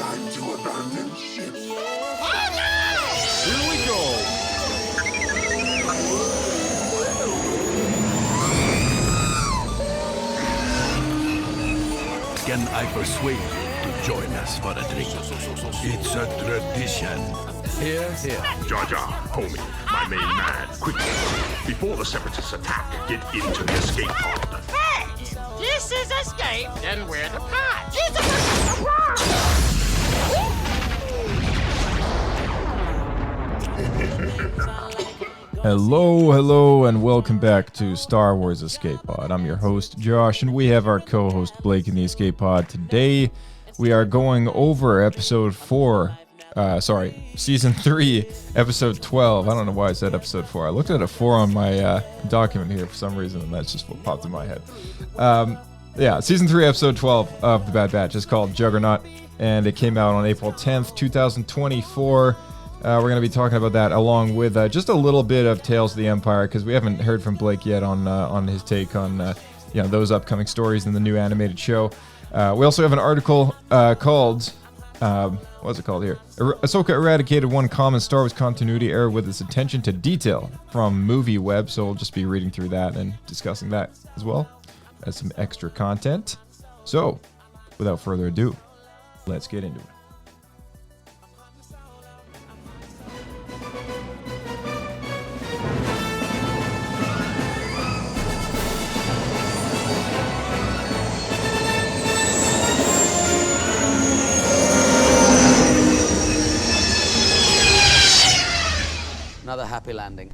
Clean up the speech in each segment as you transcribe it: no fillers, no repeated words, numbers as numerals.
Time to abandon ship. Oh no! Here we go. Can I persuade you to join us for a drink? It's a tradition. Here, here. Jar Jar, homie, my main man, quickly. Before the Separatists attack, get into the escape pod. Hey! This is escape, then we're the pod. Jesus! Hello, and welcome back to Star Wars Escape Pod. I'm your host, Josh, and we have our co-host, Blake, in the Escape Pod. Today, we are going over Season 3, Episode 12. I don't know why I said Episode 4. I looked at a 4 on my document here for some reason, and that's just what popped in my head. Season 3, Episode 12 of The Bad Batch is called Juggernaut, and it came out on April 10th, 2024. We're going to be talking about that along with just a little bit of Tales of the Empire, because we haven't heard from Blake yet on his take on those upcoming stories in the new animated show. We also have an article called, what's it called here? Ahsoka eradicated one common Star Wars continuity error with its attention to detail from Movie Web, so we'll just be reading through that and discussing that as well as some extra content. So, without further ado, let's get into it. Another happy landing.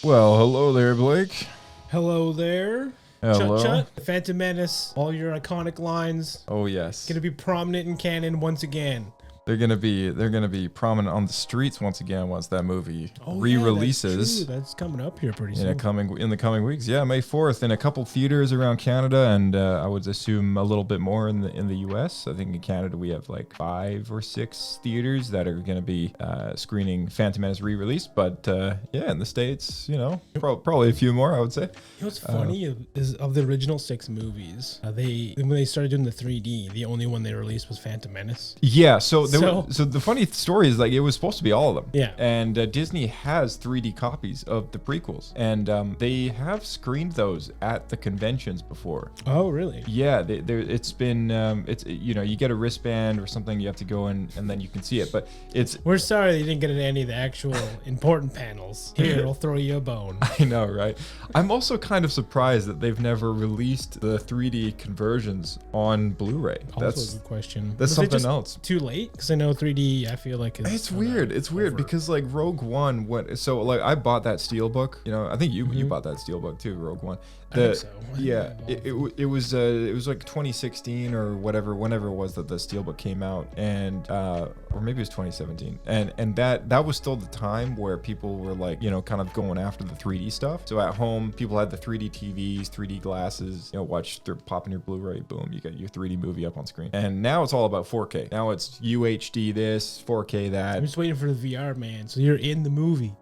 Well, hello there, Blake. Hello there. Hello. Chut chut. Phantom Menace. All your iconic lines. Oh yes. Gonna be prominent in canon once again. They're gonna be prominent on the streets once again once that movie re-releases. That's coming up here pretty soon. In the coming weeks. Yeah, May 4th in a couple theaters around Canada, and I would assume a little bit more in the US. I think in Canada we have like 5 or 6 theaters that are gonna be screening Phantom Menace re-release. But in the States, probably a few more, I would say. You know what's funny is of the original 6 movies, when they started doing the 3D, the only one they released was Phantom Menace. Yeah, so the funny story is, like, it was supposed to be all of them. Yeah. And Disney has 3D copies of the prequels, and they have screened those at the conventions before. Oh, really? Yeah, it's been you get a wristband or something, you have to go in and then you can see it. But we're sorry they didn't get in any of the actual important panels. Here, I'll throw you a bone. I know, right? I'm also kind of surprised that they've never released the 3D conversions on Blu-ray. That's a good question. That's something else. Too late? Because I know 3D, I feel like it's weird. It's weird because like Rogue One, I bought that Steelbook. I think you bought that Steelbook too, Rogue One. I think so. Yeah, it was like 2016 or whatever, whenever it was that the Steelbook came out, and or maybe it was 2017, and that was still the time where people were like, kind of going after the 3D stuff. So at home, people had the 3D TVs, 3D glasses, pop in your Blu-ray, boom, you got your 3D movie up on screen. And now it's all about 4K. Now it's UHD this, 4K that. I'm just waiting for the VR, man. So you're in the movie.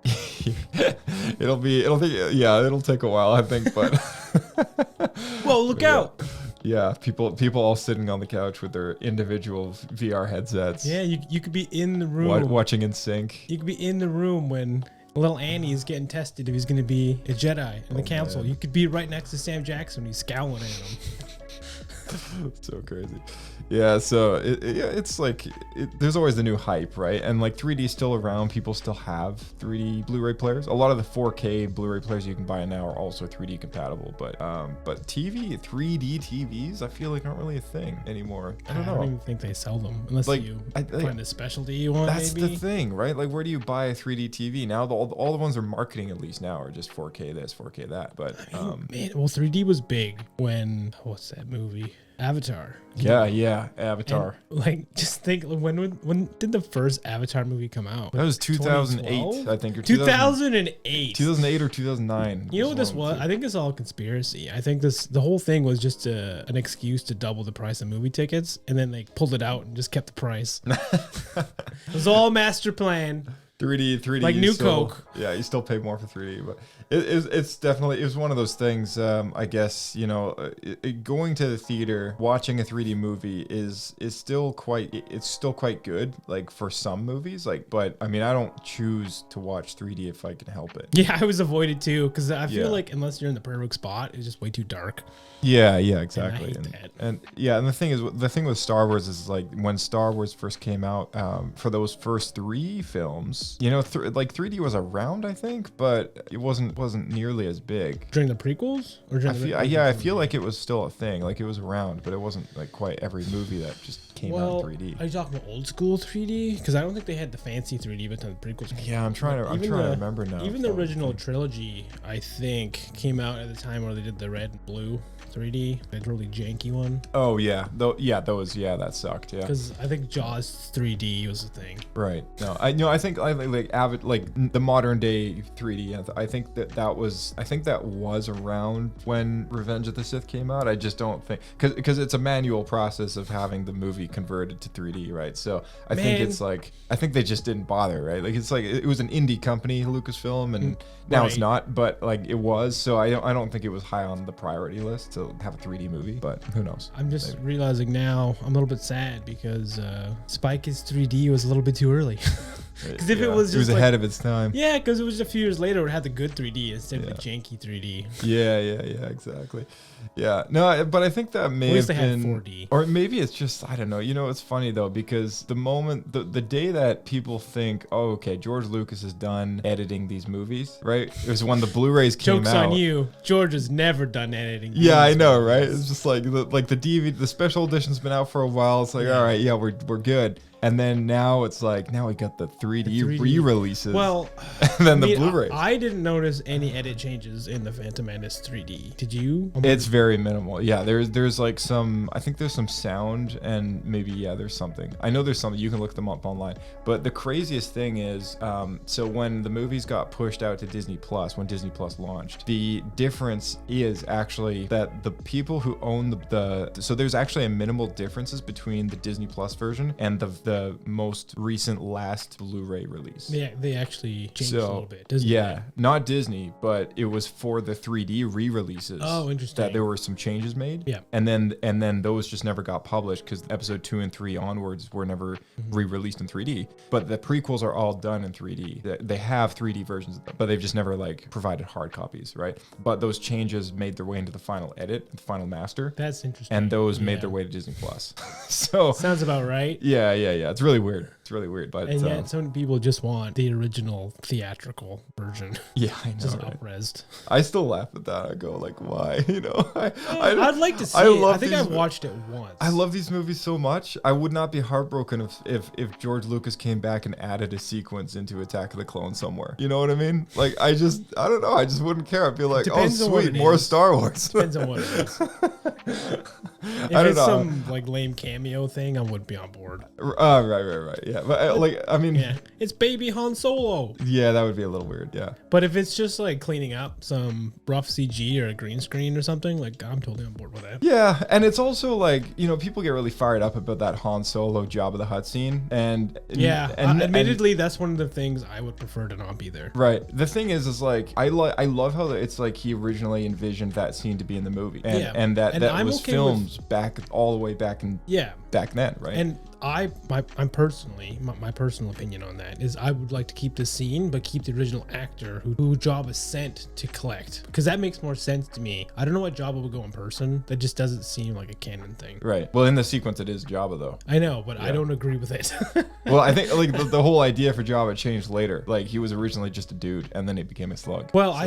It'll take a while, I think, but. Well, look out. Yeah, people all sitting on the couch with their individual VR headsets. Yeah, you could be in the room. Watching in sync. You could be in the room when little Annie is getting tested if he's going to be a Jedi in the council. Man. You could be right next to Sam Jackson. He's scowling at him. So crazy. Yeah, so it's like there's always the new hype, right? And like 3D is still around. People still have 3D Blu-ray players. A lot of the 4K Blu-ray players you can buy now are also 3D compatible. But 3D TVs, I feel like aren't really a thing anymore. I don't know. I don't even think they sell them unless you find a specialty one. That's maybe. the thing, right? Like, where do you buy a 3D TV now? All the ones they're marketing at least now are just 4K this, 4K that. But 3D was big when what's that movie? Avatar. Yeah, Avatar. And, just think, when did the first Avatar movie come out? That was 2008, I think. Or 2008. 2008 or 2009. You know what this was? I think it's all conspiracy. I think the whole thing was just an excuse to double the price of movie tickets, and then they pulled it out and just kept the price. It was all master plan. 3D, Like you New still, Coke. Yeah, you still pay more for 3D, but it's definitely, it was one of those things. I guess, you know, going to the theater, watching a 3D movie is still quite, it's still quite good, like for some movies, like, but I mean, I don't choose to watch 3D if I can help it. Yeah, I was avoided too because I feel Yeah. like unless you're in the perfect spot, it's just way too dark. Yeah, exactly. hate that. And the thing with Star Wars is like when Star Wars first came out, for those first 3 films, you know, like 3D was around, I think, but it wasn't nearly as big. During the prequels, or during I feel like it was still a thing, like it was around, but it wasn't like quite every movie that just came out in 3D. Are you talking about old school 3D? Because I don't think they had the fancy 3D, but the prequels. Yeah, I'm trying to remember now. Even the original trilogy, I think, came out at the time where they did the red and blue 3D, that really janky one. Oh yeah, that sucked. Yeah, Because I think Jaws 3D was a thing. right. No, I think I like avid like the modern day 3D. I think that was around when Revenge of the Sith came out. I just don't think because it's a manual process of having the movie converted to 3D, right? So I think it's like I think they just didn't bother, right? Like it's like it was an indie company, Lucasfilm, and now it's not, but like it was. So I don't think it was high on the priority list to have a 3D movie, but who knows? I'm just realizing now I'm a little bit sad because Spike is 3D was a little bit too early. Because if it was just ahead of its time. Yeah, because it was a few years later it had the good 3D instead of the janky 3D. Yeah, exactly. Yeah, no, but I think that may have been, had 4D. Or maybe it's just, I don't know. You know, it's funny though, because the moment, the day that people think, oh, okay, George Lucas is done editing these movies, right? It was when the Blu-rays came Joke's out. on you. George has never done editing. Yeah, I know, right? It's just like the DVD, the special edition's been out for a while. It's like, all right, yeah, we're good. And then now it's like, now we got the 3D re-releases. Well, and then the Blu-rays. I didn't notice any edit changes in the Phantom Menace 3D. Did you? It's very minimal. Yeah, there's like some, I think there's some sound and maybe, there's something. I know there's something, you can look them up online. But the craziest thing is, so when the movies got pushed out to Disney Plus, when Disney Plus launched, the difference is actually that the people who own so there's actually a minimal differences between the Disney Plus version and the most recent last Blu-ray release. Yeah, they actually changed a little bit. Disney did. Not Disney, but it was for the 3D re-releases. Oh, interesting. That there were some changes made. Yeah. And then those just never got published because episode 2 and 3 onwards were never re-released in 3D. But the prequels are all done in 3D. They have 3D versions of them, but they've just never like provided hard copies, right? But those changes made their way into the final edit, the final master. That's interesting. And those made their way to Disney Plus. So sounds about right. Yeah. It's really weird. But and yet, so many people just want the original theatrical version. Yeah, I know. Just right? up-resed. I still laugh at that. I go like, why? You know, I'd like to see it. I think I've watched it once. I love these movies so much. I would not be heartbroken if George Lucas came back and added a sequence into Attack of the Clones somewhere. You know what I mean? Like, I don't know. I just wouldn't care. I'd be like, oh, sweet, more Star Wars. Depends on what it is. If it's some like lame cameo thing, I wouldn't be on board. Right. Yeah, but I mean, it's baby Han Solo. Yeah, that would be a little weird. Yeah. But if it's just like cleaning up some rough CG or a green screen or something, like I'm totally on board with that. Yeah, and it's also like, you know, people get really fired up about that Han Solo Jabba the Hutt scene, and admittedly, that's one of the things I would prefer to not be there. Right. The thing is like I love how it's like he originally envisioned that scene to be in the movie, and that was okay filmed back all the way back in back then, right? And my personal opinion on that is I would like to keep the scene, but keep the original actor who Jabba sent to collect, because that makes more sense to me. I don't know why Jabba would go in person. That just doesn't seem like a canon thing. Right. Well, in the sequence, it is Jabba though. I know, but I don't agree with it. Well, I think like the whole idea for Jabba changed later. Like he was originally just a dude, and then he became a slug. Well, so.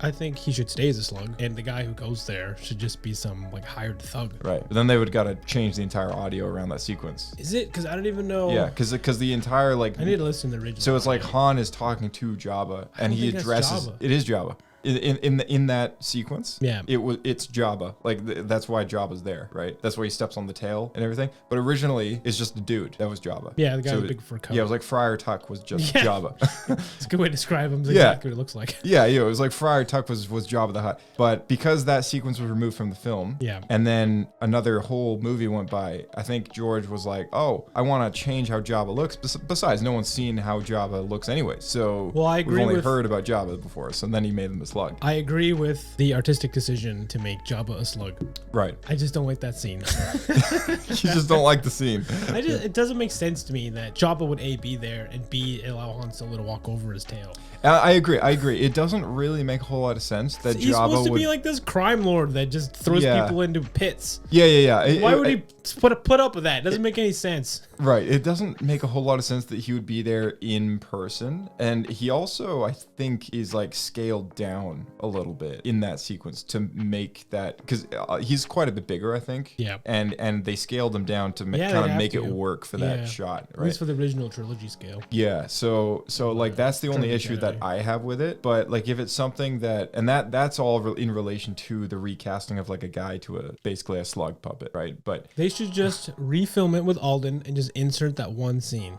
I think he should stay as a slug, and the guy who goes there should just be some like hired thug. Right. But then they would gotta change the entire audio around that sequence. Is it? Because I don't even know. Yeah, because the entire like. I need to listen to the original. So it's like Han is talking to Jabba, and he addresses. It is Jabba. in that sequence, Yeah. it's Jabba. Like that's why Jabba's there, right? That's why he steps on the tail and everything. But originally, it's just a dude. That was Jabba. Yeah, the guy with the big fur coat. Yeah, it was like Friar Tuck was just Yeah. Jabba. It's a good way to describe him. It's Yeah. exactly what it looks like. Yeah, it was like Friar Tuck was Jabba the Hutt. But because that sequence was removed from the film, Yeah. and then another whole movie went by, I think George was like, oh, I want to change how Jabba looks. Besides, no one's seen how Jabba looks anyway. So Well, I we've agree only with- heard about Jabba before. So then he made him a slug. I agree with the artistic decision to make Jabba a slug. Right. I just don't like that scene. You just don't like the scene. It doesn't make sense to me that Jabba would A, be there, and B, allow Han Solo to walk over his tail. I agree. It doesn't really make a whole lot of sense that He's Jabba supposed to would. be like this crime lord that just throws Yeah. people into pits. Yeah. Why would he put up with that? It doesn't make any sense. Right. It doesn't make a whole lot of sense that he would be there in person. And he also, I think, is like scaled down a little bit in that sequence to make that, because he's quite a bit bigger, I think. Yeah. And they scaled him down to Yeah, they kind of have make it to. work for Yeah. that shot. At Right. least for the original trilogy scale. Yeah, so like that's the only Return of the issue that Jedi. I have with it. But like if it's something that, and that's all in relation to the recasting of like a guy to basically a slug puppet, right? But They should just refilm it with Alden and just insert that one scene.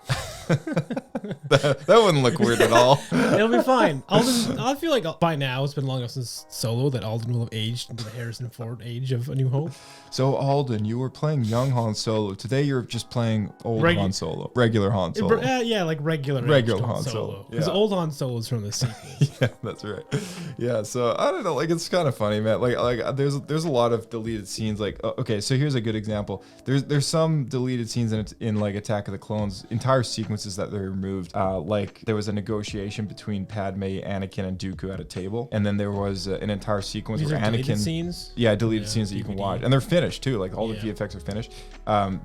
that wouldn't look weird at all. It'll be fine. Alden, I feel like by now it's been long enough since Solo that Alden will have aged into the Harrison Ford age of A New Hope. So Alden, you were playing young Han Solo. Today you're just playing old Regu- Han Solo, regular Han Solo. Yeah, like regular Regular aged Han Solo, Because yeah. old Han Solo's from the sequels. Yeah, that's right. Yeah, so I don't know, like it's kind of funny, man. Like there's a lot of deleted scenes. Like okay, so here's a good example. There's some deleted scenes in like Attack of the Clones, entire sequences that they removed. Like there was a negotiation between Padme, Anakin, and Dooku at a table, and then there was an entire sequence These where are deleted Anakin. scenes? Yeah, deleted Yeah, scenes that you can DVD. watch, and they're finished too. Like all the Yeah. VFX are finished.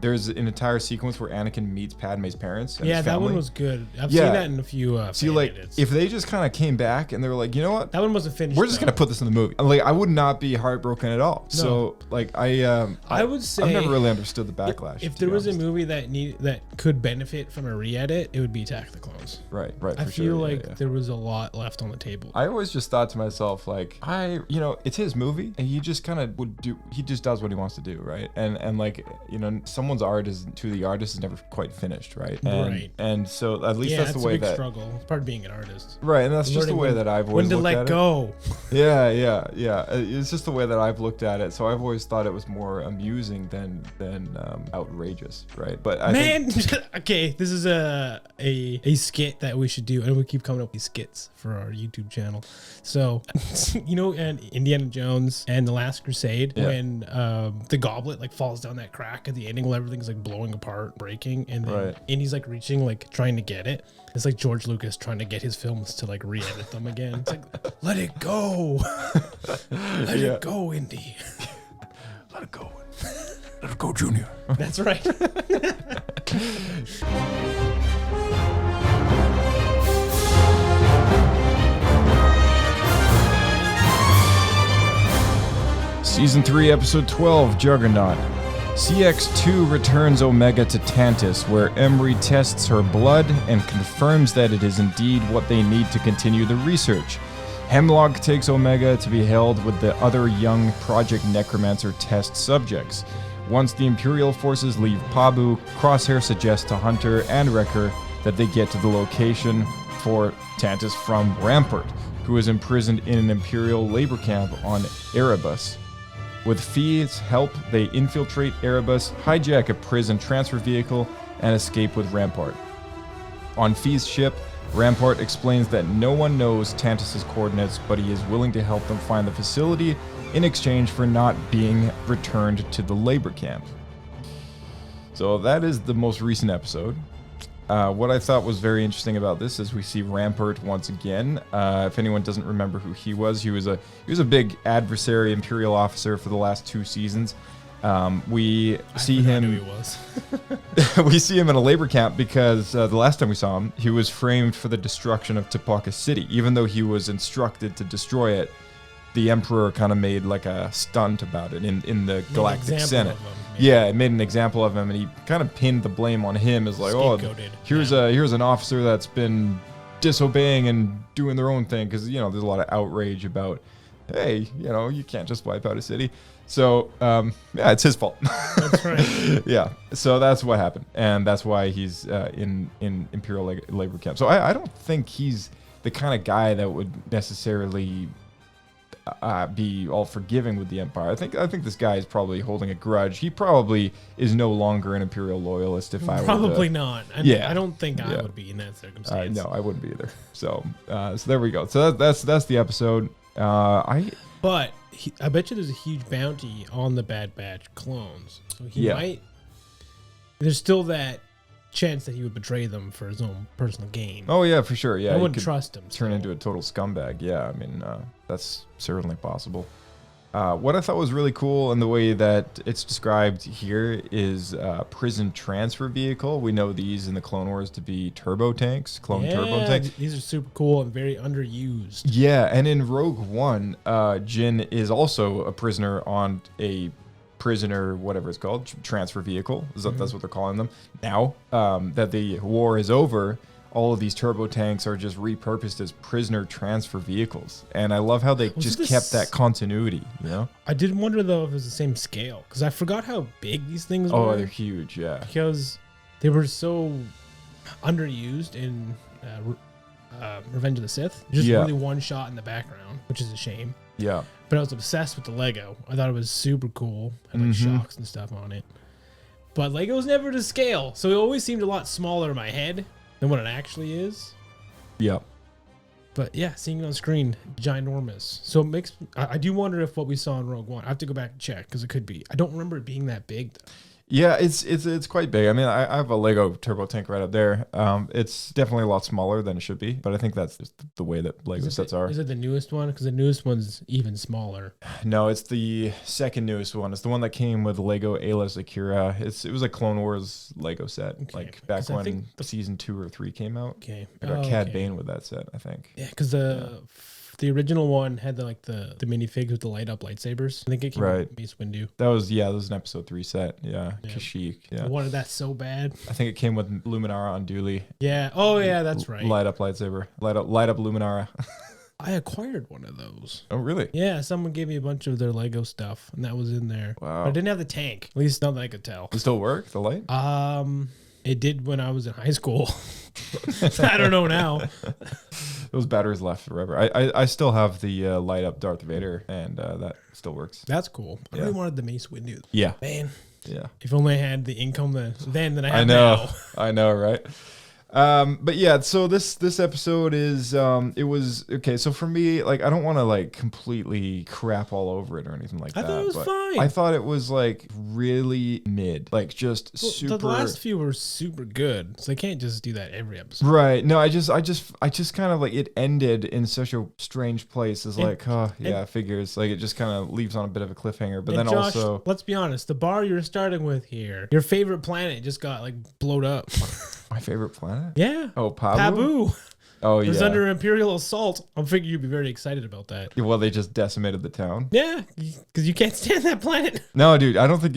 There's an entire sequence where Anakin meets Padme's parents. And Yeah, his that family. one was good. I've Yeah. seen that in a few. See, fan like edits. if they just kind of came back and they were like, you know what, that one wasn't finished. we're just gonna though. put this in the movie. Like I would not be heartbroken at all. So like I would say I've never really understood the backlash. If to there be was a honest. movie that could benefit from a re-edit, it would be Attack of the Clones. right, I for feel sure, like yeah. there was a lot left on the table. I always just thought to myself, like, it's his movie, and he just kind of he just does what he wants to do, right? And like, someone's art to the artist is never quite finished, right? And, Right. And so at least Yeah, that's it's the way a big that, struggle. It's part of being an artist. right? And that's just the Learning way when- that I've when always to looked let at go. it. Yeah. It's just the way that I've looked at it. So I've always thought it was more amusing than outrageous, right? But I think, Man, okay, this is a skit that we should do, and we keep coming up with these skits for our YouTube channel. So, and Indiana Jones and the Last Crusade, Yeah. when the goblet like falls down that crack at the ending, while everything's like blowing apart, breaking, and then Right. Indy's like reaching, like trying to get it. It's like George Lucas trying to get his films to like re-edit them again. It's like, let it go, let Yeah. it go, Indy. Let it go. Let it go, Junior. That's right. Season 3, Episode 12, Juggernaut. CX-2 returns Omega to Tantus, where Emery tests her blood and confirms that it is indeed what they need to continue the research. Hemlock takes Omega to be held with the other young Project Necromancer test subjects. Once the Imperial forces leave Pabu, Crosshair suggests to Hunter and Wrecker that they get to the location for Tantus from Rampart, who is imprisoned in an Imperial labor camp on Erebus. With Fee's help, they infiltrate Erebus, hijack a prison transfer vehicle, and escape with Rampart. On Fee's ship, Rampart explains that no one knows Tantus' coordinates, but he is willing to help them find the facility in exchange for not being returned to the labor camp. So that is the most recent episode. What I thought was very interesting about this is we see Rampart once again. If anyone doesn't remember who he was a big adversary Imperial officer for the last 2 seasons. We see I knew him. he was. We see him in a labor camp because the last time we saw him, he was framed for the destruction of Tapaka City. Even though he was instructed to destroy it, the Emperor kind of made like a stunt about it in the Galactic example Senate. of him, Yeah, it made an example of him, and he kind of pinned the blame on him as like, Scapegoated, here's an officer that's been disobeying and doing their own thing because there's a lot of outrage about, hey, you can't just wipe out a city. So yeah, it's his fault. That's right. Yeah, so that's what happened, and that's why he's in Imperial labor camp. So I don't think he's the kind of guy that would necessarily be all forgiving with the Empire. I think this guy is probably holding a grudge. He probably is no longer an Imperial loyalist. If I probably not. I don't think I would be in that circumstance. No, I wouldn't be either. So so there we go. So that's the episode. But I bet you there's a huge bounty on the Bad Batch clones. So he might. There's still that chance that he would betray them for his own personal gain. Oh yeah, for sure. Yeah, I wouldn't trust him. Turn into a total scumbag. Yeah, I mean that's certainly possible. What I thought was really cool in the way that it's described here is prison transfer vehicle. We know these in the Clone Wars to be turbo tanks, turbo tanks. These are super cool and very underused. Yeah, and in Rogue One, Jin is also a prisoner on a whatever it's called, transfer vehicle. That's what they're calling them now. That the war is over, all of these turbo tanks are just repurposed as prisoner transfer vehicles, and I love how they just kept that continuity. I did wonder though if it was the same scale because I forgot how big these things were. Oh, they're huge, yeah. Because they were so underused in Revenge of the Sith. Just really one shot in the background, which is a shame. Yeah. But I was obsessed with the Lego. I thought it was super cool. Had like shocks and stuff on it. But Lego's never to scale, so it always seemed a lot smaller in my head than what it actually is. Yeah. But yeah, seeing it on screen, ginormous. So it makes I do wonder if what we saw in Rogue One. I have to go back and check because it could be. I don't remember it being that big though. Yeah, it's quite big. I mean, I have a Lego turbo tank right up there. It's definitely a lot smaller than it should be, but I think that's just the way that Lego sets are. Is it the newest one? Because the newest one's even smaller. No, it's the second newest one. It's the one that came with Lego Ayla's Akira. It was a Clone Wars Lego set, like back when season 2 or 3 came out. Okay, I got Cad Bane with that set, I think. Yeah, because the original one had the minifigs with the light up lightsabers. I think it came with Mace Windu. That was an episode 3 set. Yeah. Kashyyyk. Yeah. I wanted that so bad. I think it came with Luminara on Dooley. Yeah. Oh yeah, that's right. Light up lightsaber. Light up Luminara. I acquired one of those. Oh really? Yeah, someone gave me a bunch of their Lego stuff, and that was in there. Wow. But I didn't have the tank. At least not that I could tell. It still work? The light? It did when I was in high school. I don't know now. Those batteries last forever. I still have the light up Darth Vader, and that still works. That's cool. I really wanted the Mace Windu. Yeah. Man. Yeah. If only I had the income then that I have now. I know, right? But yeah, so this episode is it was okay. So for me, like, I don't want to like completely crap all over it or anything like that. I thought it was fine. I thought it was like really mid, like just super. The last few were super good, so they can't just do that every episode. Right? No, I just kind of like it ended in such a strange place. It's like, figures. Like it just kind of leaves on a bit of a cliffhanger. But then Josh, also, let's be honest, the bar you're starting with here, your favorite planet just got like blowed up. My favorite planet? Yeah. Oh, Pabu? Pabu. Oh, yeah. It was under Imperial assault. I'm figuring you'd be very excited about that. Well, they just decimated the town. Yeah, because you can't stand that planet. No, dude, I don't think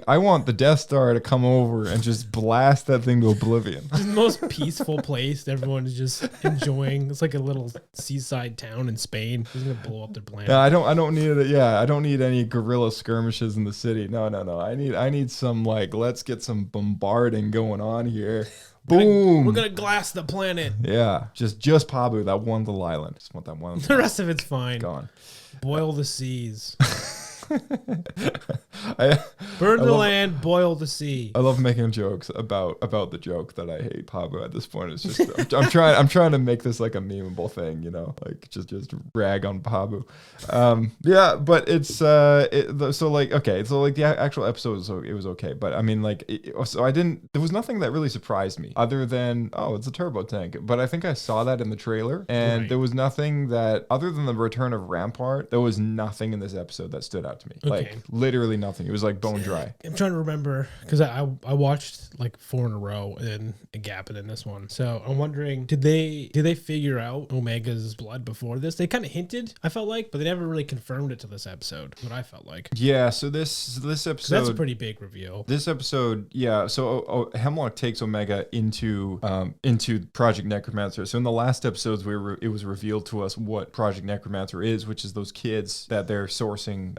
I want the Death Star to come over and just blast that thing to oblivion. It's the most peaceful place. Everyone is just enjoying. It's like a little seaside town in Spain. It's gonna blow up their planet. Yeah, I don't need it. Yeah, I don't need any guerrilla skirmishes in the city. No. I need some like, let's get some bombarding going on here. Boom! We're gonna glass the planet. Yeah, just Pabu, that one little island. Just want that one. The rest of it's fine. Gone. Boil the seas. Burn the land, boil the sea. I love making jokes about the joke that I hate Pabu at this point. It's just I'm trying to make this like a memeable thing, like just rag on Pabu. Yeah, but it's so the actual episode it was okay, but I mean there was nothing that really surprised me other than it's a turbo tank. But I think I saw that in the trailer, and there was nothing that other than the return of Rampart, there was nothing in this episode that stood out to me. Okay. Like literally nothing. It was like bone dry. I'm trying to remember because I watched like 4 in a row and then a gap and then this one. So I'm wondering, did they figure out Omega's blood before this? They kind of hinted, I felt like, but they never really confirmed it to this episode. What I felt like. Yeah. So this episode, That's a pretty big reveal. This episode, yeah. So Hemlock takes Omega into Project Necromancer. So in the last episodes, it was revealed to us what Project Necromancer is, which is those kids that they're sourcing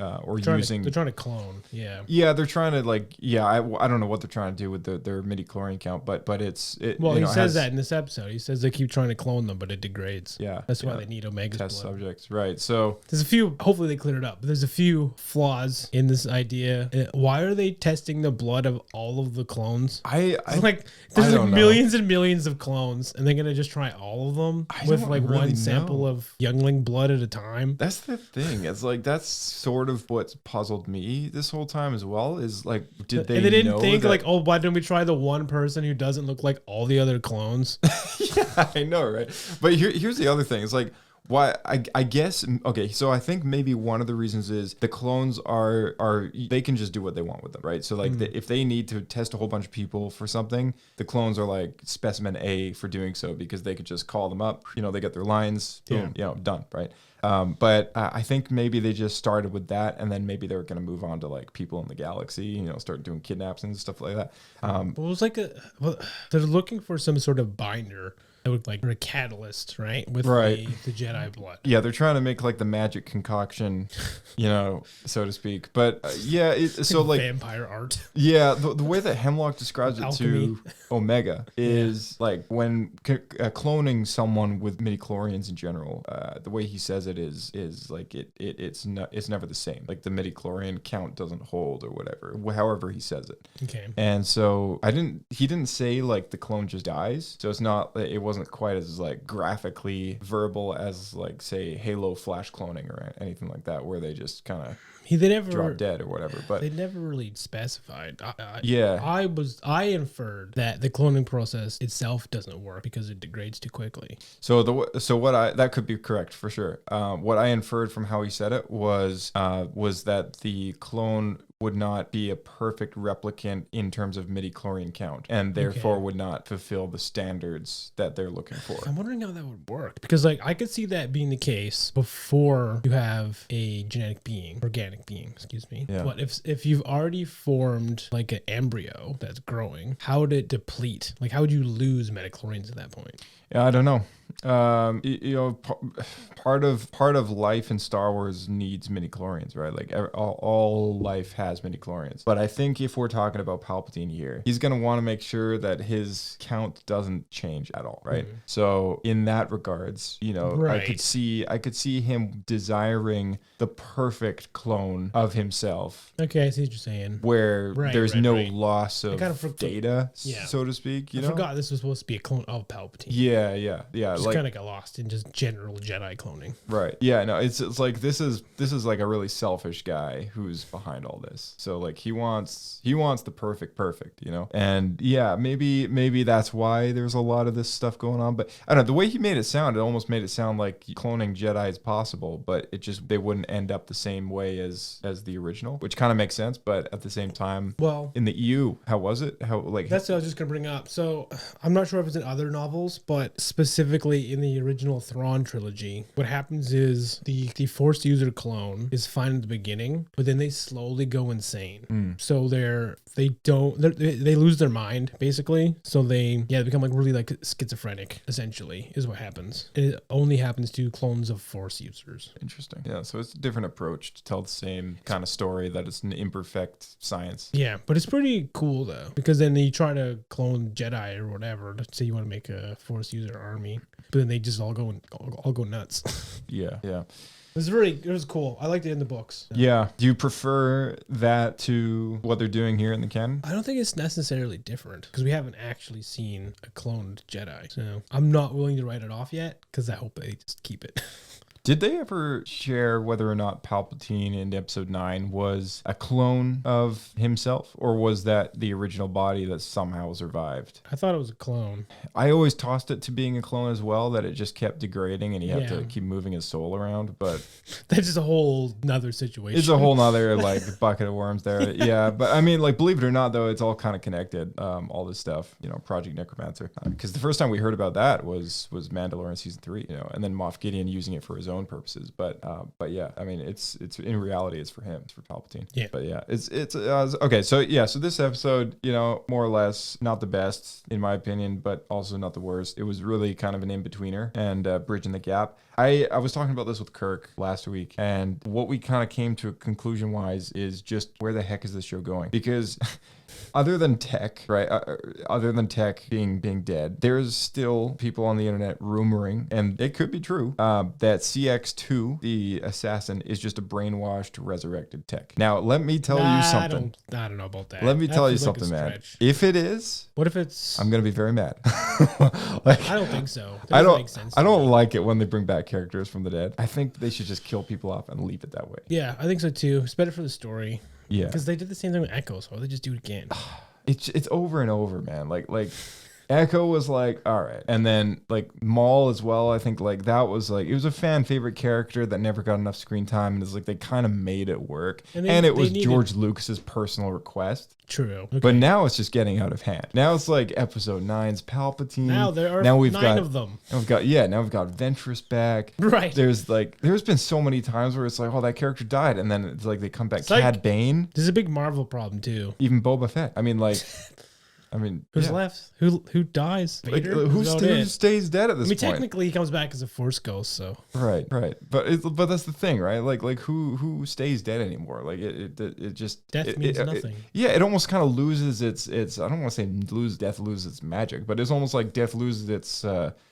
using. They're trying to clone. Yeah. Yeah, they're trying to I don't know what they're trying to do with their midi-chlorian count, but He says that in this episode. He says they keep trying to clone them, but it degrades. Yeah. That's why they need Omega's test blood. subjects, right? So there's a few. Hopefully they cleared it up. But there's a few flaws in this idea. Why are they testing the blood of all of the clones? There's like millions and millions of clones, and they're gonna just try all of them with like one sample of youngling blood at a time. That's the thing. It's like that's sort of what's puzzled me this whole time as well. Is like, did they? And they didn't know think that, like, oh, why don't we try the one person who doesn't look like all the other clones? Yeah, I know, right? But here's the other thing. It's like, why I guess okay, so I think maybe one of the reasons is the clones are they can just do what they want with them, right? So like if they need to test a whole bunch of people for something, the clones are like specimen A for doing so, because they could just call them up, they get their lines, boom, done, right? But I think maybe they just started with that, and then maybe they're going to move on to like people in the galaxy, start doing kidnaps and stuff like that. Well, it was like they're looking for some sort of binder. Like a catalyst, right? With the Jedi blood. Yeah, they're trying to make like the magic concoction, so to speak. But so like vampire art. Yeah, the way that Hemlock describes it Alchemy. to Omega is like when cloning someone with midichlorians in general. The way he says it is like it's never the same. Like the midichlorian count doesn't hold or whatever. However he says it. Okay. And so he didn't say like the clone just dies. So it wasn't quite as like graphically verbal as like say Halo Flash cloning or anything like that, where they just kind of drop dead or whatever. But they never really specified. I inferred that the cloning process itself doesn't work because it degrades too quickly. That could be correct for sure. What I inferred from how he said it was that the clone would not be a perfect replicant in terms of midichlorian count, and therefore would not fulfill the standards that they're looking for. I'm wondering how that would work, because like I could see that being the case before you have a organic being, excuse me. Yeah. But if you've already formed like an embryo that's growing, how would it deplete? Like how would you lose midichlorians at that point? Yeah, I don't know. Part of life in Star Wars needs midichlorians, right? Like all life has midichlorians. But I think if we're talking about Palpatine here, he's going to want to make sure that his count doesn't change at all, right? So in that regards, I could see him desiring the perfect clone of himself. Okay, I see what you're saying. Where there's no loss of data, yeah, so to speak. I forgot this was supposed to be a clone of Palpatine. Yeah. Just kind of got lost in just general Jedi cloning. Right. Yeah. No. It's like this is like a really selfish guy who's behind all this. So like he wants the perfect, And yeah, maybe that's why there's a lot of this stuff going on. But I don't know, the way he made it almost made it sound like cloning Jedi is possible, but they wouldn't end up the same way as the original, which kind of makes sense. But at the same time, well, in the EU, how was it? That's what I was just gonna bring up. So I'm not sure if it's in other novels, but specifically in the original Thrawn trilogy, what happens is the Force user clone is fine at the beginning, but then they slowly go insane. So they lose their mind basically. So they become like really like schizophrenic essentially is what happens. It only happens to clones of Force users. Interesting. Yeah, so it's a different approach to tell the same kind of story that it's an imperfect science. Yeah, but it's pretty cool though, because then you try to clone Jedi or whatever. Let's say you want to make a Force user army, but then they just all go nuts. Yeah. It was cool. I liked it in the books. Yeah. Do you prefer that to what they're doing here in the canon? I don't think it's necessarily different because we haven't actually seen a cloned Jedi. So I'm not willing to write it off yet because I hope they just keep it. Did they ever share whether or not Palpatine in episode 9 was a clone of himself, or was that the original body that somehow survived? I thought it was a clone. I always tossed it to being a clone as well, that it just kept degrading and he had to keep moving his soul around, but that's just a whole nother situation. It's a whole nother like bucket of worms there. Yeah, but I mean, like, believe it or not, though, it's all kind of connected. All this stuff, Project Necromancer. Because the first time we heard about that was Mandalorian season 3, and then Moff Gideon using it for his own purposes. But yeah, I mean, it's in reality, it's for him, it's for Palpatine. Yeah. But yeah, it's okay. So yeah, so this episode, more or less not the best in my opinion, but also not the worst. It was really kind of an in-betweener and bridging the gap. I was talking about this with Kirk last week, and what we kind of came to a conclusion wise is just where the heck is this show going? Because other than Tech, right? Other than Tech being dead, there's still people on the internet rumoring, and it could be true, that CX2, the assassin, is just a brainwashed, resurrected Tech. Now, let me tell you something. I don't know about that. Let me That tell you feels like a something, man. stretch. If it is, What if it's? I'm gonna be very mad. I don't think so. That I doesn't don't. make sense I to don't me. like it when they bring back characters from the dead. I think they should just kill people off and leave it that way. Yeah, I think so too. It's better for the story. Yeah, Because they did the same thing with Echo, so why don't they just do it again? it's over and over, man. Like Echo was like, all right, and then like Maul as well. I think like that was like, it was a fan favorite character that never got enough screen time, and it's like they kind of made it work. And it was George Lucas's personal request. True. Okay. But now it's just getting out of hand. Now it's like episode 9's Palpatine. Now there are we've 9 got, of them. Now we've got Ventress back. Right. There's been so many times where it's like, oh, that character died, and then it's like they come back. It's like- Cad Bane, This is a big Marvel problem too. even Boba Fett. I mean, Who's yeah. left? Who dies? Like, Vader? who That's about it. stays dead at this I mean, point? technically, he comes back as a Force ghost, so Right. But that's the thing, right? Like who stays dead anymore? Like it just Death means nothing. Yeah, it almost kind of loses its. I don't want to say death loses its magic, but it's almost like death loses its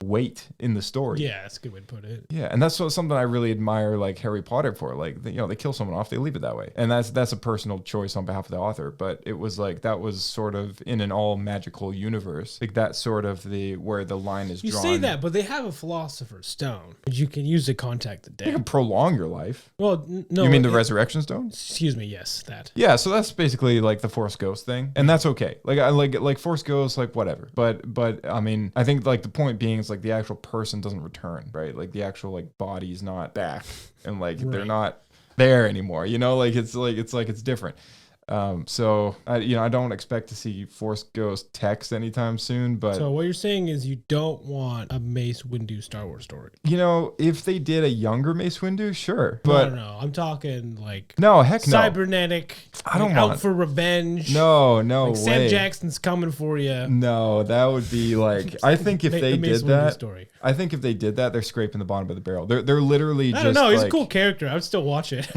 weight in the story. yeah, that's a good way to put it. Yeah, and that's something I really admire, like Harry Potter for. Like, they kill someone off, they leave it that way, and that's a personal choice on behalf of the author. But it was like that was sort of in an all magical universe, like that's sort of where the line is You drawn. say that, but they have a Philosopher's Stone, which you can use to contact the You can dead. prolong your life. Well, no. You mean the Resurrection Stone? Excuse me. Yes, that. Yeah, so that's basically like the Force Ghost thing, and that's okay. Like I like Force Ghost, like whatever. But I mean, I think like the point being is like the actual person doesn't return, right? Like the actual like body's not back, and like they're Right. not there anymore. Like it's different. So I don't expect to see Force Ghost text anytime soon, but So what you're saying is you don't want a Mace Windu Star Wars story. if they did a younger Mace Windu, sure. No, But no, no. I'm talking like no, heck no. cybernetic. I don't like, out want- for revenge. No like way. Sam Jackson's coming for you. No, that would be like, I think if they The Mace did Windu that, story. I think if they did that, they're scraping the bottom of the barrel. They're literally I just don't know. He's like, a cool character. I would still watch it.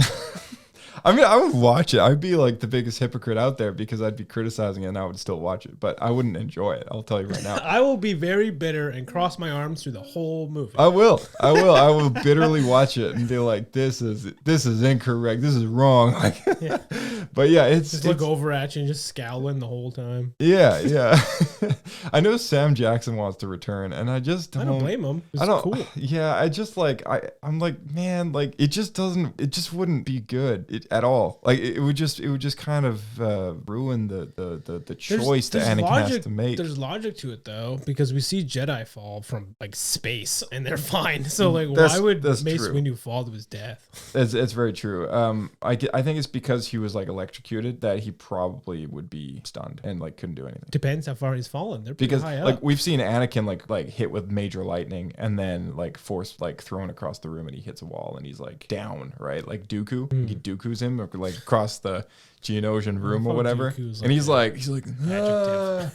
I mean, I would watch it. I'd be like the biggest hypocrite out there because I'd be criticizing it and I would still watch it, but I wouldn't enjoy it. I'll tell you right now. I will be very bitter and cross my arms through the whole movie. I will. I will bitterly watch it and be like, this is incorrect. This is wrong. Like, but yeah, just look over at you and just scowling the whole time. yeah. I know Sam Jackson wants to return, and I just I don't blame him. It's I don't. cool. Yeah, I just like I'm like, man, like it just wouldn't be good at all. Like it would just kind of ruin the choice that Anakin has to make. There's logic to it though, because we see Jedi fall from like space and they're fine. So like, That's why would Mace true. Windu fall to his death? It's very true. I think it's because he was like electrocuted that he probably would be stunned and like couldn't do anything. Depends how far he's fallen. They're pretty Because high like up. we've seen Anakin like hit with major lightning and then like force like thrown across the room and he hits a wall and he's like down, right? Like Dooku, he Dooku's him or like across the Geonosian room or thought whatever. Dooku's And he's like adjective.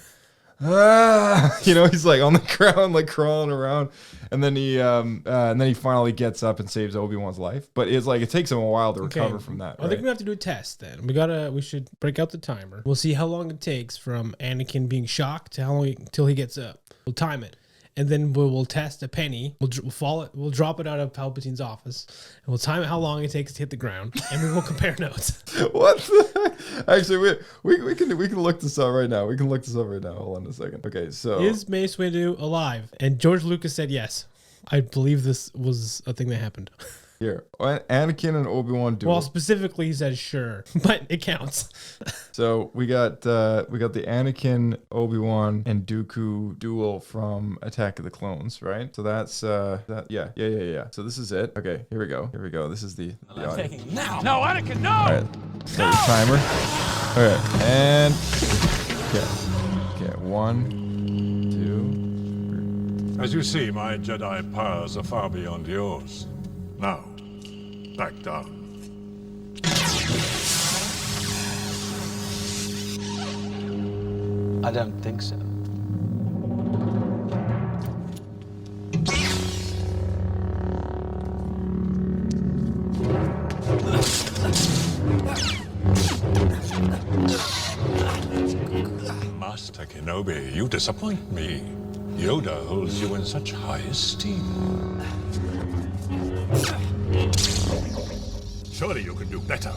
he's like on the ground, like crawling around, and then he finally gets up and saves Obi-Wan's life. But it's like it takes him a while to recover from that. I think we have to do a test then. We should break out the timer. We'll see how long it takes from Anakin being shocked to how long till he gets up. We'll time it. And then we'll test a penny. We'll drop it out of Palpatine's office, and we'll time how long it takes to hit the ground, and we will compare notes. What the heck? Actually, we can look this up right now. Hold on a second. Okay, so Is Mace Windu alive? And George Lucas said yes. I believe this was a thing that happened. Here, Anakin and Obi-Wan duel. Well, specifically, he says sure, but it counts. So we got the Anakin, Obi-Wan, and Dooku duel from Attack of the Clones, right? So that's yeah. So this is it. Okay, here we go. This is the audio. No, Anakin, no! All right, so the timer. All right, and okay, 1, 2. As you see, my Jedi powers are far beyond yours. Now, back down. I don't think so. Master Kenobi, you disappoint me. Yoda holds you in such high esteem. Surely you can do better.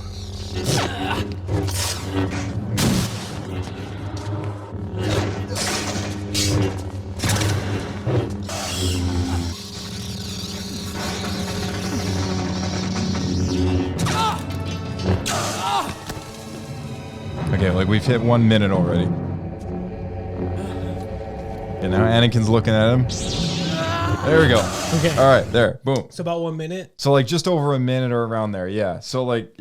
Okay, like we've hit 1 minute already. And now Anakin's looking at him. There we go. Okay. All right, there. Boom. It's about 1 minute. So like just over a minute or around there, yeah. So like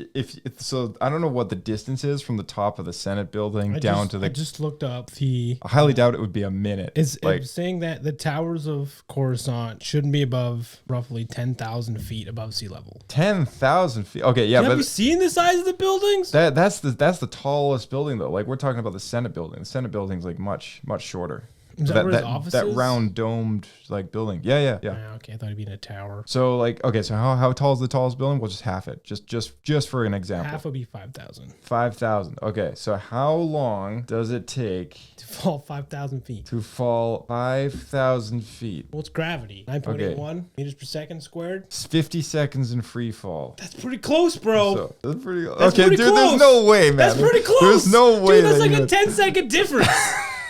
so I don't know what the distance is from the top of the Senate building down to the. I just looked up the. I highly doubt it would be a minute. It's like saying that the towers of Coruscant shouldn't be above roughly 10,000 feet above sea level. 10,000 feet. Okay, yeah, Have but you seen the size of the buildings? that's the tallest building though. Like we're talking about the Senate building. The Senate building's like much shorter. Is that where his office that is? round domed like building. Yeah. Okay, I thought he'd be in a tower. So like okay, so how tall is the tallest building? We'll just half it. Just for an example. Half would be 5,000. 5,000. Okay, so how long does it take To fall 5,000 feet. to fall 5,000 feet? What's gravity? 9.81 meters per second squared. It's 50 seconds in free fall. That's pretty close, bro. So that's pretty. That's Okay, pretty dude, close. there's no way, man. That's pretty close. There's no way. Dude, that's that like a you- 10-second difference.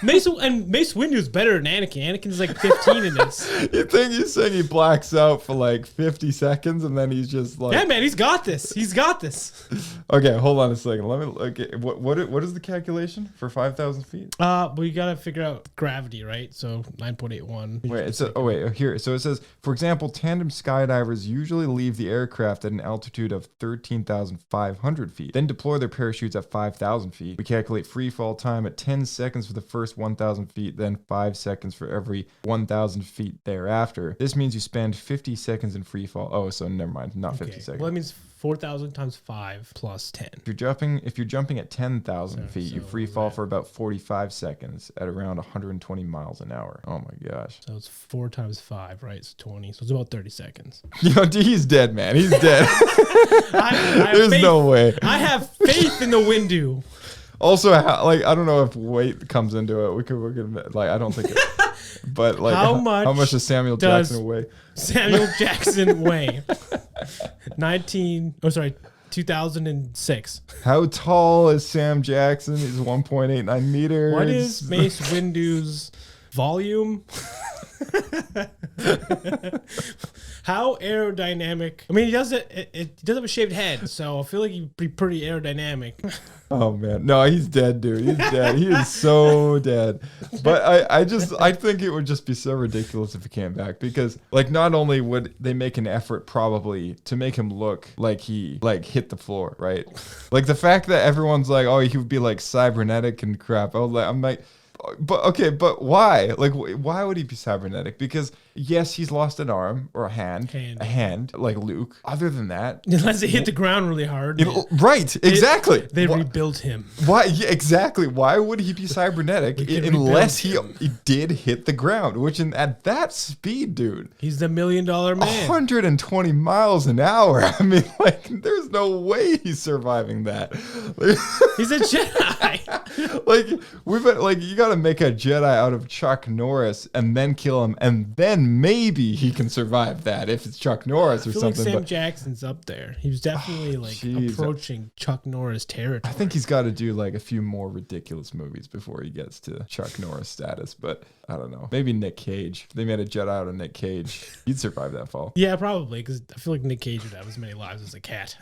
Mace Windu's better than Anakin. Anakin's like 15 in this. You think he's saying he blacks out for like 50 seconds and then he's just like. Yeah, man, he's got this. He's got this. Okay, hold on a second. Let me. Okay, what is the calculation for 5,000 feet? We gotta figure out gravity, right? So 9.81. Wait, here. So it says, for example, tandem skydivers usually leave the aircraft at an altitude of 13,500 feet, then deploy their parachutes at 5,000 feet. We calculate free fall time at 10 seconds for the first 1,000 feet, then 5 seconds for every 1,000 feet thereafter. This means you spend 50 seconds in free fall. Oh, so never mind, not 50 seconds. Well, that means 4,000 times 5 plus 10. If you're jumping at 10,000 feet, you so free fall for about 45 seconds at around 120 miles an hour. Oh my gosh. So it's 4 times 5, right? It's 20. So it's about 30 seconds. Yo, dude, he's dead, man. He's dead. I have There's faith. no way. I have faith in the Windu. Also, I don't know if weight comes into it. We're gonna like, I don't think it. But like, How how much does Samuel Jackson weigh? Samuel Jackson weigh 2006. How tall is Sam Jackson? He's 1.89 meters. What is Mace Windu's volume? How aerodynamic? I mean, he does have a shaved head, so I feel like he'd be pretty aerodynamic. Oh man, no, he's dead, dude. He's dead. He is so dead. But I think it would just be so ridiculous if he came back, because like not only would they make an effort probably to make him look like he like hit the floor, right? Like the fact that everyone's like, oh, he would be like cybernetic and crap. I'm like. But why? Like, why would he be cybernetic? Because yes, he's lost an arm or a hand, like Luke. Other than that, Unless they hit the ground really hard. Right? Exactly. They rebuilt him. Why? Yeah, exactly. Why would he be cybernetic unless he did hit the ground? Which at that speed, dude, He's the $1 million man. 120 miles an hour. I mean, like, there's no way he's surviving that. He's a Jedi. Like we've been, like, you gotta to make a Jedi out of Chuck Norris and then kill him, and then maybe he can survive that if it's Chuck Norris or I feel something. like Sam but Jackson's up there. He was definitely approaching Chuck Norris territory. I think he's got to do like a few more ridiculous movies before he gets to Chuck Norris status. But I don't know. Maybe Nick Cage. If they made a Jedi out of Nick Cage, he'd survive that fall. Yeah, probably, because I feel like Nick Cage would have as many lives as a cat.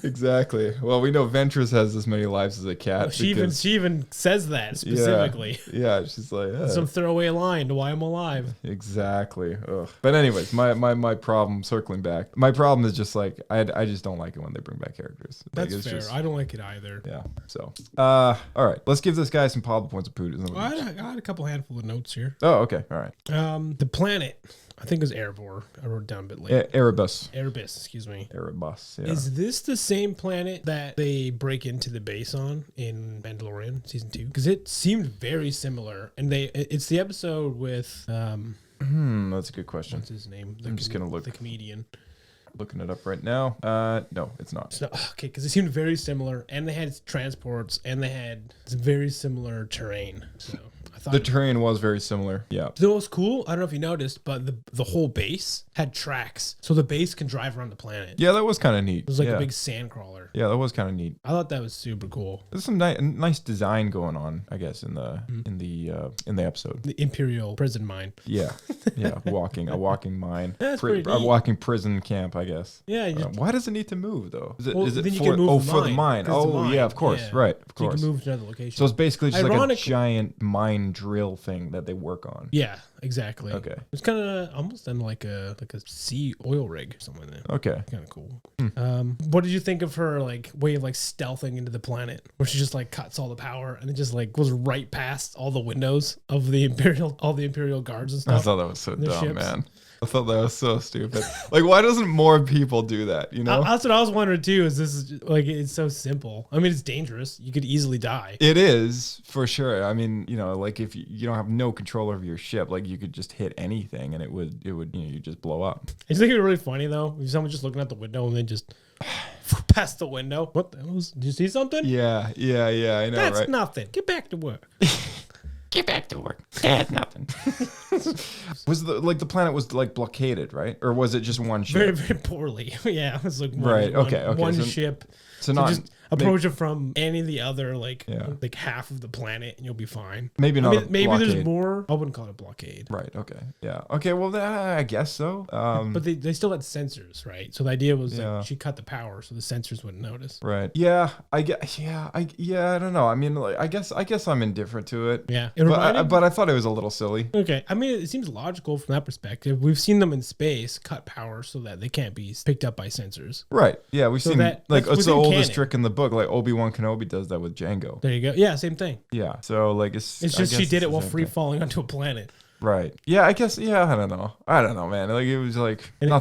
Exactly. Well, we know Ventress has as many lives as a cat. She even says that specifically. Yeah, she's like Some throwaway line to why I'm alive. Exactly. Ugh. But anyways, my problem, circling back, my problem is just like I just don't like it when they bring back characters. That's like, fair. I don't like it either. Yeah. So, all right, let's give this guy some positive points of poot. I had a couple handful of notes here. Oh, okay. All right. The planet, I think it was Erebor. I wrote it down a bit later. Erebus. Excuse me. Erebus. Yeah. Is this the same planet that they break into the base on in Mandalorian season 2? Because it seemed very similar, and it's the episode with that's a good question. what's his name? I'm just gonna look. The comedian. Looking it up right now. No, it's not. So, okay, because it seemed very similar, and they had transports, and they had some very similar terrain. So I thought The terrain was very similar. Yeah. So it was cool. I don't know if you noticed, but the whole base had tracks, so the base can drive around the planet. Yeah, that was kind of neat. It was like yeah. a big sand crawler. Yeah, that was kind of neat. I thought that was super cool. There's some nice design going on, I guess, in the episode. The Imperial prison mine. Yeah, a walking mine. That's pretty A neat. walking prison camp, I guess. Yeah. Why does it need to move though? Is it then you for can move the for the mine, mine? 'cause it's a Oh mine. yeah, of course, Yeah. right, of So you course. can move to another location. So it's basically just like a Ironically- giant mine drill thing that they work on. Yeah, exactly. Okay. It's kind of almost in like a sea oil rig or something like that. Okay. Kind of cool. What did you think of her way of stealthing into the planet, where she just cuts all the power and then just goes right past all the windows of all the Imperial guards and I stuff? thought that was so The dumb, ships. man. I thought that was so stupid. Why doesn't more people do that? You know, That's what I was wondering too. Is this it's so simple? I mean, it's dangerous. You could easily die. it is for sure. I mean, if you don't have no control over your ship, you could just hit anything and it would you just blow up. I just think it'd be really funny though if someone just looking out the window and then just past the window. What the hell was? Did you see something? Yeah, I know, That's right? nothing. Get back to work. Get back to work. That's nothing. Was the planet was blockaded, right? Or was it just one ship? Very, very poorly. Yeah, it was Right, okay, one so- ship. So not just approach it from any of the other Yeah. half of the planet, and you'll be fine. maybe not. a Maybe there's blockade. more. I wouldn't call it a blockade. Right. Okay. Yeah. Okay. Well, I guess so. But they still had sensors, right? So the idea was Yeah. she cut the power, so the sensors wouldn't notice. Right. Yeah. I get. Yeah. I don't know. I mean, I guess I'm indifferent to it. Yeah, But I thought it was a little silly. Okay, I mean, it seems logical from that perspective. We've seen them in space cut power so that they can't be picked up by sensors. Right. Yeah. We've seen that's it's the within oldest canon. trick in the book. Obi-Wan Kenobi does that with Django. There you go. Yeah, same thing. Yeah. So it's. It's I just she guess did it's it the while same free thing. falling onto a planet. Right. Yeah. I guess. Yeah. I don't know, man. It was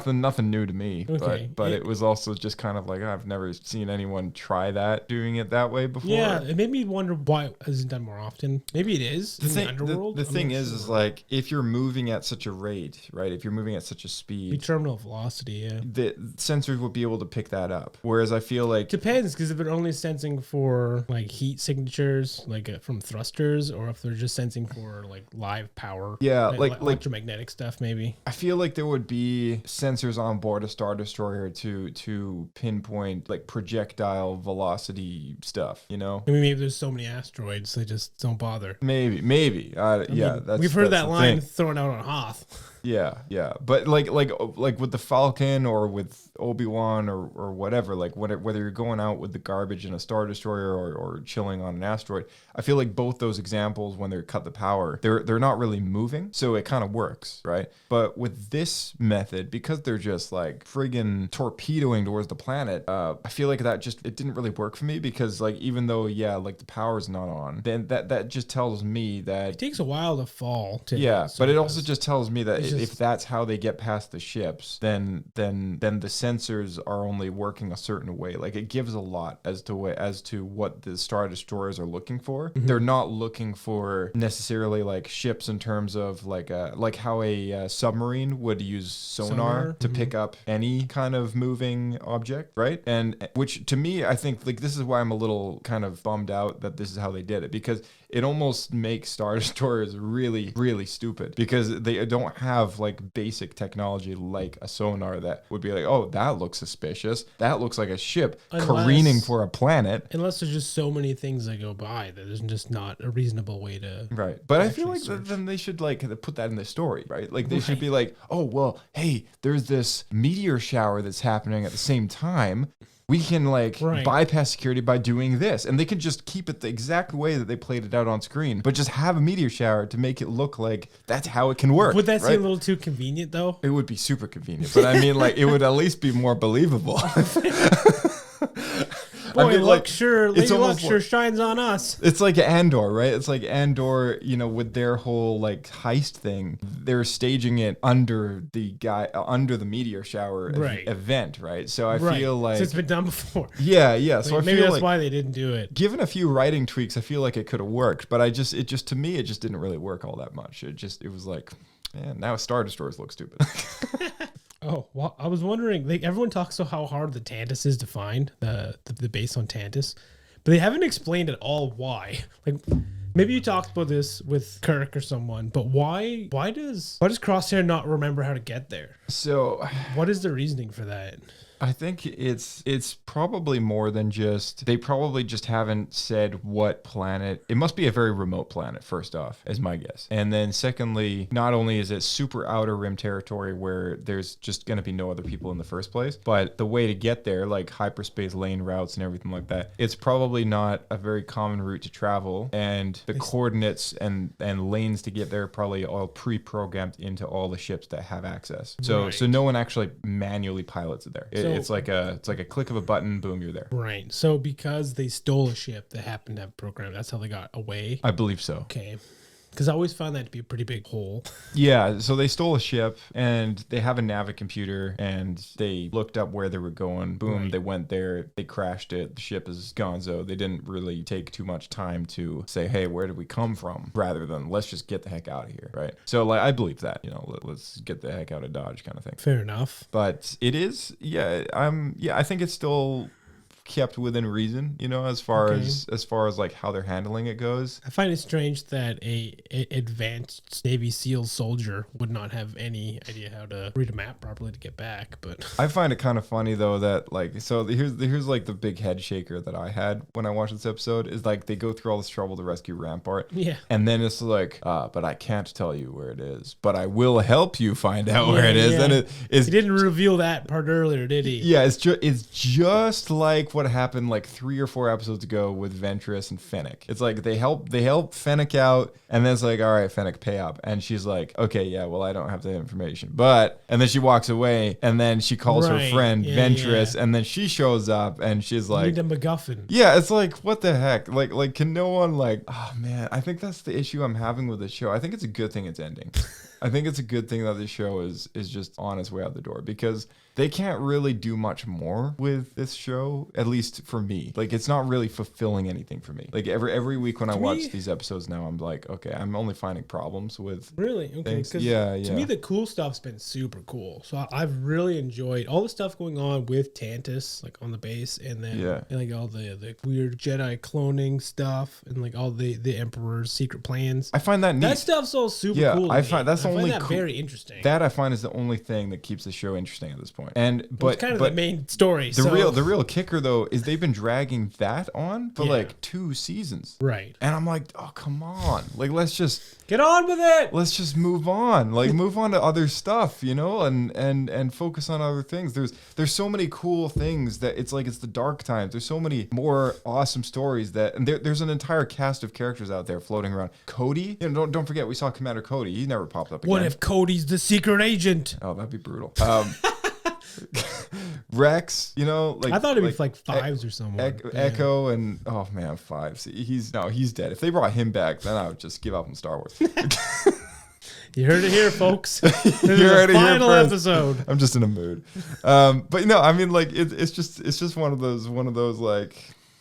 nothing new to me. Okay. But it was also just kind of I've never seen anyone try doing it that way before. Yeah, it made me wonder why it isn't done more often. Maybe it is in the underworld. The I'm thing not is sure. if you're moving at such a rate, right? If you're moving at such a Be speed, terminal velocity. Yeah, the sensors would be able to pick that up. Whereas I feel depends because if they're only sensing for heat signatures, from thrusters, or if they're just sensing for live power. Yeah, electromagnetic stuff, maybe. I feel like there would be sensors on board a Star Destroyer to pinpoint projectile velocity stuff. You know, I mean, maybe there's so many asteroids they just don't bother. maybe. We've heard that line thrown out on Hoth. Yeah. But like with the Falcon or with Obi-Wan or whatever, whether you're going out with the garbage in a Star Destroyer or chilling on an asteroid, I feel like both those examples, when they're cut the power, they're not really moving, so it kind of works, right? But with this method, because they're just friggin' torpedoing towards the planet, I feel like it didn't really work for me because even though the power's not on, then that just tells me that It takes a while to fall. yeah, so but it also just tells me that It's if just- that's how they get past the ships, then the sensors are only working a certain way. It gives a lot as to what the Star Destroyers are looking for. Mm-hmm. They're not looking for necessarily ships in terms of like how a submarine would use sonar to pick up any kind of moving object, right? And which to me, I think like this is why I'm a little kind of bummed out that this is how they did it, because it almost makes Star Destroyers really, really stupid because they don't have like basic technology like a sonar that would be like, oh, that looks suspicious. That looks like a ship careening for a planet. Unless there's just so many things that go by that there's just not a reasonable way to. Right. But I feel like then they should like put that in the story, right? Like they should be like, oh, well, hey, there's this meteor shower that's happening at the same time. We can like bypass security by doing this. And they can just keep it the exact way that they played it out on screen, but just have a meteor shower to make it look like that's how it can work. Would that seem a little too convenient though? It would be super convenient, but I mean like it would at least be more believable. Boy, I mean, luck sure shines on us. It's like Andor, right? It's like Andor, you know, with their whole like heist thing. They're staging it under the meteor shower event, right? So I feel like so it's been done before. Yeah. So maybe that's why they didn't do it. Given a few writing tweaks, I feel like it could have worked, but to me, it just didn't really work all that much. It was like, man, now Star Destroyers look stupid. Oh, well, I was wondering, like everyone talks about how hard the Tantus is to find, the base on Tantus, but they haven't explained at all why. Like maybe you talked about this with Kirk or someone, but why does Crosshair not remember how to get there? So what is the reasoning for that? I think it's probably more than just, they probably just haven't said what planet. It must be a very remote planet, first off, is my guess. And then secondly, not only is it super outer rim territory where there's just going to be no other people in the first place, but the way to get there, like hyperspace lane routes and everything like that, it's probably not a very common route to travel. And the coordinates and lanes to get there are probably all pre-programmed into all the ships that have access. So no one actually manually pilots it there. It's like a click of a button, boom, you're there. Right. So because they stole a ship that happened to have a program, that's how they got away? I believe so. Okay. Because I always found that to be a pretty big hole. Yeah, so they stole a ship and they have a Navicomputer and they looked up where they were going. Boom, they went there, they crashed it, the ship is gonzo. They didn't really take too much time to say, hey, where did we come from? Rather than let's just get the heck out of here, right? So like I believe that, you know, let's get the heck out of Dodge kind of thing. Fair enough. But it is, I think it's still kept within reason, you know, as far as like how they're handling it goes. I find it strange that a advanced Navy SEAL soldier would not have any idea how to read a map properly to get back. But I find it kind of funny though that like, so here's like the big head shaker that I had when I watched this episode is like they go through all this trouble to rescue Rampart, and then it's like, but I can't tell you where it is, but I will help you find out where it is. And he didn't reveal that part earlier, did he? Yeah, it's just like what happened like 3 or 4 episodes ago with Ventress and Fennec. It's like they help Fennec out, and then it's like, all right, Fennec, pay up. And she's like, okay, yeah, well, I don't have the information. And then she walks away, and then she calls her friend Ventress, and then she shows up, and she's like, need a MacGuffin. Yeah, it's like, what the heck? Like, can no one like, oh man, I think that's the issue I'm having with the show. I think it's a good thing it's ending. I think it's a good thing that the show is just on its way out the door, because they can't really do much more with this show, at least for me. Like, it's not really fulfilling anything for me. Like, every week when I watch these episodes now, I'm like, okay, I'm only finding problems with things. Yeah. To me, the cool stuff's been super cool. So I've really enjoyed all the stuff going on with Tantus, like on the base, and then and like all the weird Jedi cloning stuff, and like all the Emperor's secret plans. I find that neat. That stuff's all super cool. I find that's I only find that very interesting. That I find is the only thing that keeps the show interesting at this point. But it's kind of the main story. The real kicker though is they've been dragging that on for like 2 seasons. Right. And I'm like, oh come on. Like let's just get on with it. Let's just move on. Like move on to other stuff, you know, and focus on other things. There's so many cool things that it's like it's the dark times. There's so many more awesome stories and there's an entire cast of characters out there floating around. Cody, you know, don't forget we saw Commander Cody. He never popped up again. What if Cody's the secret agent? Oh, that'd be brutal. Rex, you know, like I thought it'd be like Fives or someone. Echo and oh man, Fives. He's dead. If they brought him back, then I would just give up on Star Wars. You heard it here, folks. This is the final episode. I'm just in a mood. But no, I mean, like it's just one of those like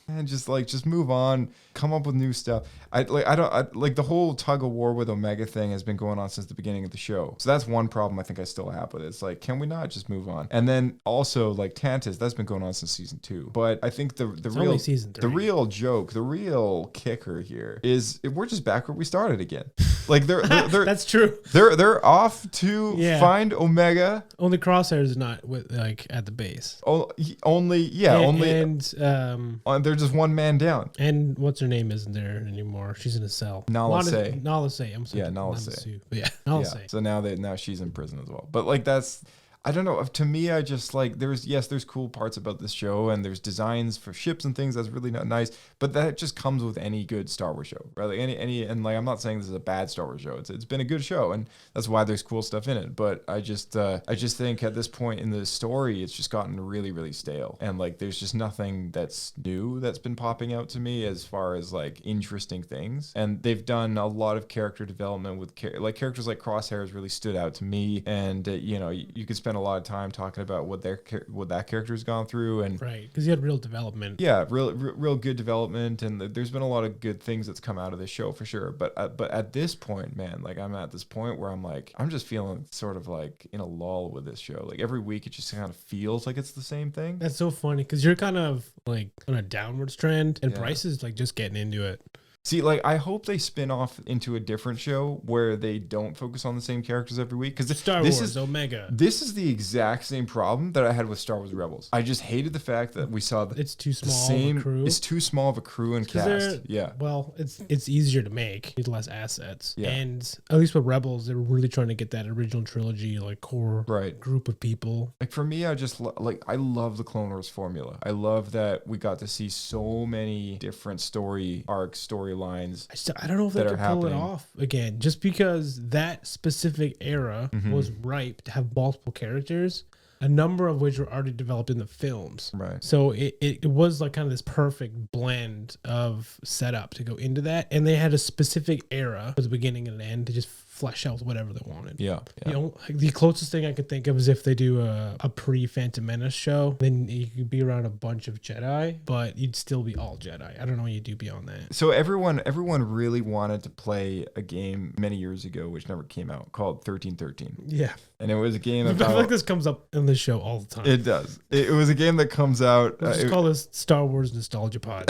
And just move on, come up with new stuff. I like the whole tug of war with Omega thing has been going on since the beginning of the show. So that's one problem I think I still have with it. It's like, can we not just move on? And then also like Tantus, that's been going on since season 2. But I think the real season 3. The real joke, the real kicker here is we're just back where we started again. Like they're that's true. They're off to find Omega. Only Crosshair is not with like at the base. Only they're just one man down. And what's her name isn't there anymore? She's in a cell. Nala Se. I'm sorry. Yeah, Nala Se. But yeah, Nala Se. So now she's in prison as well. But like that's, I don't know. To me, I just like there's cool parts about this show and there's designs for ships and things that's really not nice. But that just comes with any good Star Wars show, right? Like any and like I'm not saying this is a bad Star Wars show. It's been a good show and that's why there's cool stuff in it. But I just think at this point in the story, it's just gotten really, really stale. And like there's just nothing that's new that's been popping out to me as far as like interesting things. And they've done a lot of character development with characters like Crosshair has really stood out to me. And you could spend a lot of time talking about what that character's gone through, and right, because you had real development. Yeah, real good development, and there's been a lot of good things that's come out of this show for sure. But at this point, man, like I'm at this point where I'm just feeling sort of like in a lull with this show. Like every week, it just kind of feels like it's the same thing. That's so funny because you're kind of like on a downwards trend, and Bryce is like just getting into it. See, like, I hope they spin off into a different show where they don't focus on the same characters every week. Because Star Wars, Omega. This is the exact same problem that I had with Star Wars Rebels. I just hated the fact that we saw it's too small of a crew. It's too small of a crew and cast. Yeah. Well, it's easier to make. Need less assets. Yeah. And at least with Rebels, they were really trying to get that original trilogy, like core group of people. Like for me, I just I love the Clone Wars formula. I love that we got to see so many different story arcs, storylines. I don't know if they could pull it off again, just because that specific era was ripe to have multiple characters, a number of which were already developed in the films. Right. So it was like kind of this perfect blend of setup to go into that, and they had a specific era at the beginning and end to just flesh out whatever they wanted. Yeah. You know, like the closest thing I could think of is if they do a pre-Phantom Menace show, then you could be around a bunch of Jedi, but you'd still be all Jedi. I don't know what you do beyond that. So everyone really wanted to play a game many years ago, which never came out, called 1313. Yeah. And it was a game about... I feel like this comes up in the show all the time. It does. It was a game that comes out... Let's just call this Star Wars Nostalgia Pod.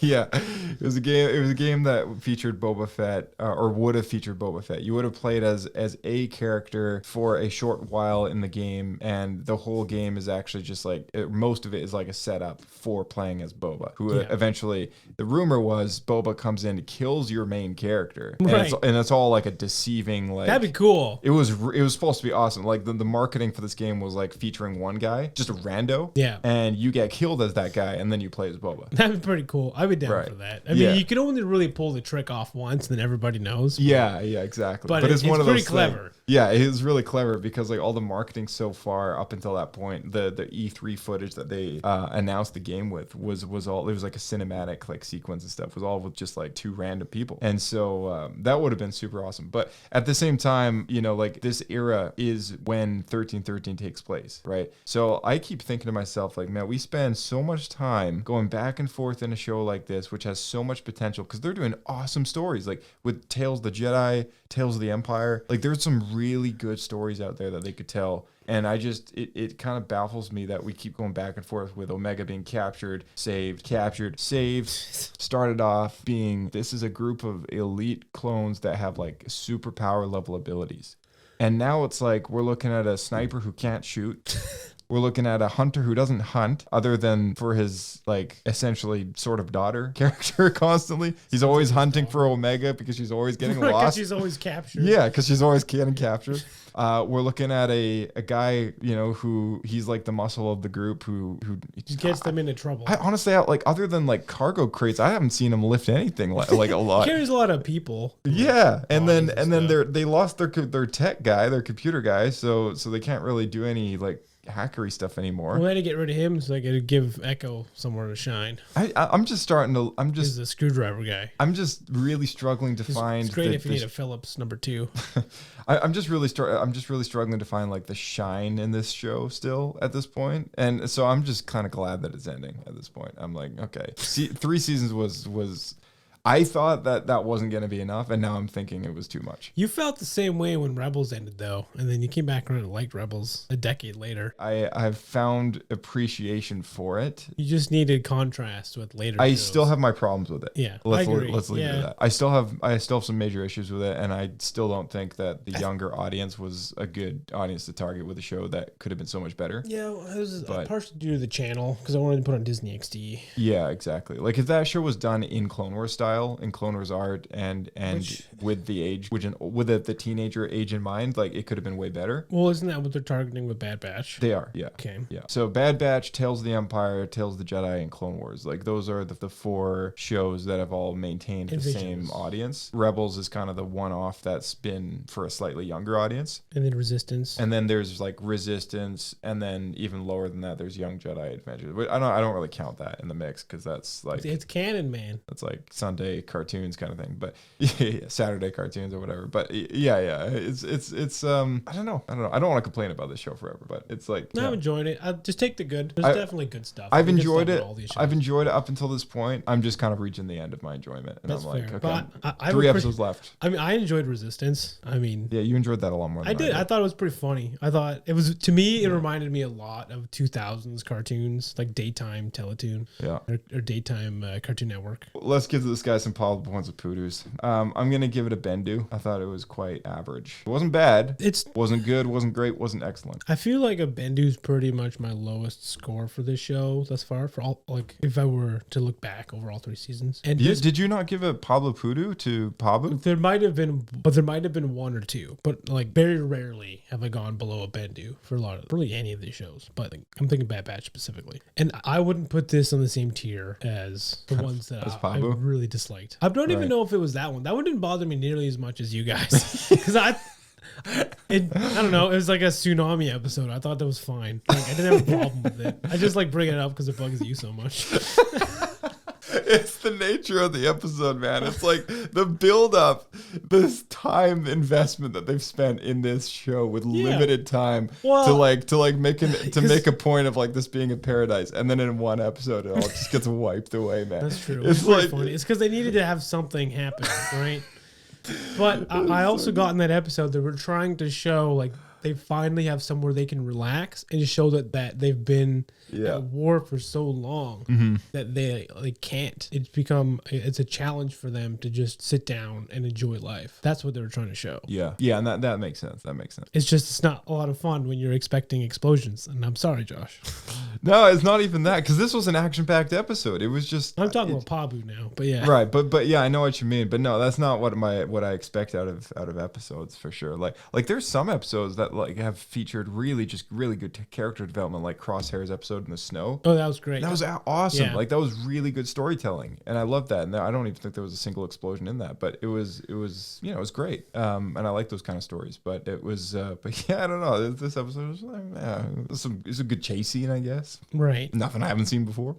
Yeah. It was a game that featured Boba Fett, or would have featured Boba Fett. You would have played as a character for a short while in the game, and the whole game is actually just like... most of it is like a setup for playing as Boba, who eventually... The rumor was Boba comes in, kills your main character. Right. And it's all like a deceiving... like That'd be cool. It was supposed to be awesome. Like the marketing for this game was like featuring one guy, just a rando. Yeah. And you get killed as that guy, and then you play as Boba. That'd be pretty cool. I would be down for that. I mean, you can only really pull the trick off once, and then everybody knows. Yeah, exactly. But it's one of those pretty clever. Yeah, it is really clever because like all the marketing so far up until that point, the E3 footage that they announced the game with was all, it was like a cinematic like sequence and stuff, was all with just like two random people. And so that would have been super awesome. But at the same time, you know, like this era is when 1313 takes place, right? So I keep thinking to myself, like, man, we spend so much time going back and forth in a show like this, which has so much potential because they're doing awesome stories, like with Tales of the Jedi, Tales of the Empire. Like there's some really good stories out there that they could tell. And I just, it kind of baffles me that we keep going back and forth with Omega being captured, saved, saved. Started off being, this is a group of elite clones that have like superpower level abilities. And now it's like, we're looking at a sniper who can't shoot. We're looking at a hunter who doesn't hunt other than for his, like, essentially sort of daughter character constantly. He's always hunting for Omega because she's always getting lost. Because she's always captured. Yeah, because she's always getting captured. We're looking at a guy, you know, who he's like the muscle of the group who gets them into trouble. I honestly, like, other than like cargo crates, I haven't seen him lift anything like a lot. He carries a lot of people. Yeah, and then they lost their tech guy, their computer guy, so they can't really do any like hackery stuff anymore. Well, I had to get rid of him so I could give Echo somewhere to shine. I'm just starting to. He's the screwdriver guy. I'm just really struggling to find. It's great if you need a Phillips #2. I'm just really struggling to find like the shine in this show still at this point, and so I'm just kind of glad that it's ending at this point. I'm like, okay, 3 seasons was. I thought that wasn't going to be enough, and now I'm thinking it was too much. You felt the same way when Rebels ended, though, and then you came back around and liked Rebels a decade later. I've found appreciation for it. You just needed contrast with later I shows. still have my problems with it. Yeah, let's I agree. leave it at that. I still have some major issues with it, and I still don't think that the younger audience was a good audience to target with a show that could have been so much better. Yeah, it was partially due to the channel because I wanted to put on Disney XD. Yeah, exactly. Like if that show was done in Clone Wars style, in Clone Wars art, and with the age, with the teenager age in mind, like it could have been way better. Well, isn't that what they're targeting with Bad Batch? They are, yeah. Okay. Yeah. So Bad Batch, Tales of the Empire, Tales of the Jedi, and Clone Wars. Like those are the 4 shows that have all maintained the same audience. Rebels is kind of the one-off that's been for a slightly younger audience. And then Resistance. And then there's like Resistance, and then even lower than that, there's Young Jedi Adventures. But I don't really count that in the mix because that's like it's canon, man. That's like Sunday cartoons kind of thing, but yeah, Saturday cartoons or whatever. But yeah, it's I don't know. I don't want to complain about this show forever, but it's like I'm enjoying it. Just take the good. There's definitely good stuff. I've enjoyed it. I've enjoyed it up until this point. I'm just kind of reaching the end of my enjoyment, and That's I'm like, fair. okay, I 3 episodes left. I mean, I enjoyed Resistance. I mean, yeah, you enjoyed that a lot more than I did. I thought it was pretty funny. I thought it was, to me, it reminded me a lot of 2000s cartoons, like daytime Teletoon, or daytime Cartoon Network. Let's give this guy some positive points of Poodoos. I'm gonna give it a Bendu. I thought it was quite average. It wasn't bad. It wasn't good. Wasn't great. Wasn't excellent. I feel like a Bendu's pretty much my lowest score for this show thus far. For all, like, if I were to look back over all 3 seasons. And did you not give a Pablo Pudu to Pabu? There might have been, but there might have been 1 or 2. But like very rarely have I gone below a Bendu for a lot of really any of these shows. But like, I'm thinking Bad Batch specifically, and I wouldn't put this on the same tier as the ones that I really disliked. I don't even know if it was that one. That one didn't bother me nearly as much as you guys, because I don't know. It was like a tsunami episode. I thought that was fine. Like, I didn't have a problem with it. I just like bring it up because it bugs you so much. It's the nature of the episode, man. It's like the build up, this time investment that they've spent in this show with limited time to make a point of like this being a paradise, and then in 1 episode it all just gets wiped away, man. That's true. It's like funny. It's because they needed to have something happen, right? But I also got in that episode that we're trying to show like they finally have somewhere they can relax and show that they've been at war for so long that they can't. It's a challenge for them to just sit down and enjoy life. That's what they were trying to show. Yeah, and that makes sense. That makes sense. It's not a lot of fun when you're expecting explosions. And I'm sorry, Josh. No, it's not even that, because this was an action-packed episode. It was just I'm talking about Pabu now, but yeah. Right, but yeah, I know what you mean. But no, that's not what I expect out of episodes for sure. Like there's some episodes that like have featured really good character development, like Crosshair's episode in the snow. Oh, that was great. That was awesome. Yeah. Like that was really good storytelling, and I love that. And I don't even think there was a single explosion in that, but it was it was great. And I like those kind of stories. But it was but yeah, I don't know. This episode was like, it's a good chase scene, I guess. Right. Nothing I haven't seen before.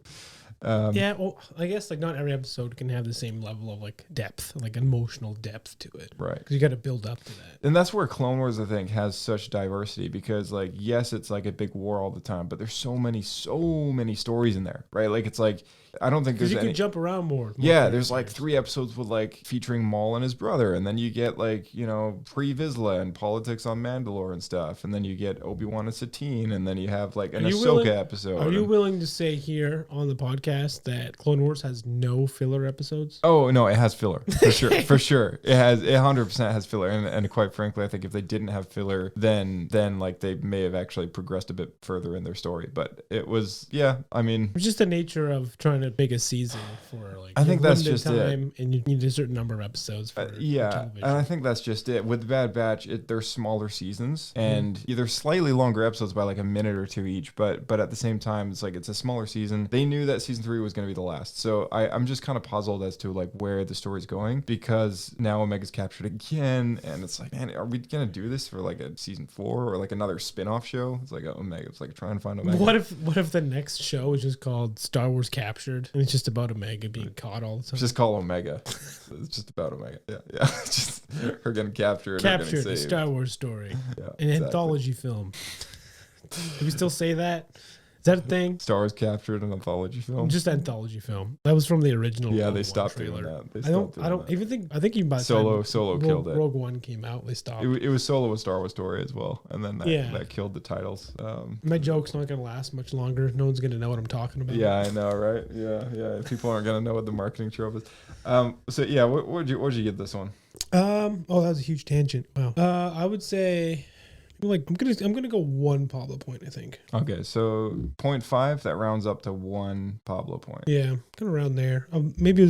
Yeah, well, I guess like not every episode can have the same level of like depth, like emotional depth to it. Right. Because you got to build up to that. And that's where Clone Wars, I think, has such diversity, because like, yes, it's like a big war all the time, but there's so many stories in there, right? Like it's like, I don't think there's you can jump around more. Yeah, there's like 3 episodes with like featuring Maul and his brother, and then you get like, you know, pre-Vizsla and politics on Mandalore and stuff, and then you get Obi-Wan and Satine, and then you have like an Ahsoka episode. Are you willing to say here on the podcast that Clone Wars has no filler episodes? Oh no, it has filler for sure. For sure, it 100% has filler, and quite frankly, I think if they didn't have filler, then like they may have actually progressed a bit further in their story. But it was, yeah, I mean, it's just the nature of trying to make a season for like, I think that's just time, and you need a certain number of episodes for television. And I think that's just it. With Bad Batch, they're smaller seasons, and they're slightly longer episodes by like a minute or 2 each, but at the same time, it's like it's a smaller season. They knew that season season 3 was going to be the last. So I'm just kind of puzzled as to like where the story's going, because now Omega's captured again, and it's like, man, are we going to do this for like a season 4 or like another spin-off show? It's like Omega. It's like trying to find Omega. What if the next show is just called Star Wars Captured, and it's just about Omega being caught all the time? Just call Omega. It's just about Omega. Yeah. Just her getting captured. Captured, a Star Wars story. Yeah, An anthology film. Do we still say that? Is that a thing? Star Wars Captured, an anthology film. Just anthology film. That was from the original. Yeah, Rogue they One stopped trailer. doing that. I don't even think. I think even by the Solo time killed it. Rogue One came out, they stopped. It was Solo, a Star Wars story as well, and then that killed the titles. My joke's not gonna last much longer. No one's gonna know what I'm talking about. Yeah, I know, right? Yeah. People aren't gonna know what the marketing trope is. So yeah, what'd you give this one? Oh, that was a huge tangent. Wow. I would say, like, I'm gonna go 1 Pablo point, I think. Okay, so 0.5, that rounds up to 1 Pablo point. Yeah, kind of around there. Maybe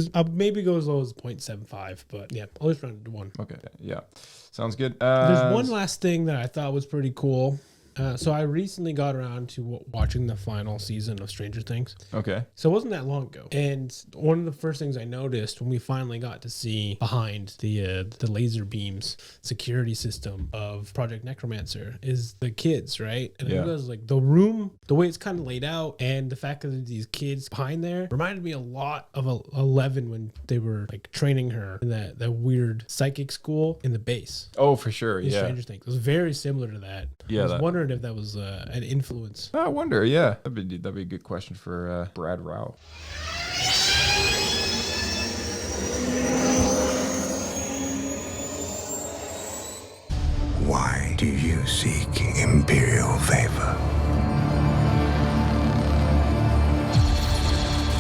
go as low as 0.75, but yeah, I'll just round it to 1. Okay, yeah, sounds good. There's one last thing that I thought was pretty cool. So I recently got around to watching the final season of Stranger Things. Okay. So it wasn't that long ago. And one of the first things I noticed when we finally got to see behind the laser beams security system of Project Necromancer is the kids, right? And it was like the room, the way it's kind of laid out, and the fact that there's these kids behind there reminded me a lot of 11 when they were like training her in that weird psychic school in the base. Oh, for sure. In Stranger Things. It was very similar to that. Yeah. I was wondering if that was an influence. I wonder. Yeah, that'd be a good question for Brad Rao. Why do you seek imperial favor?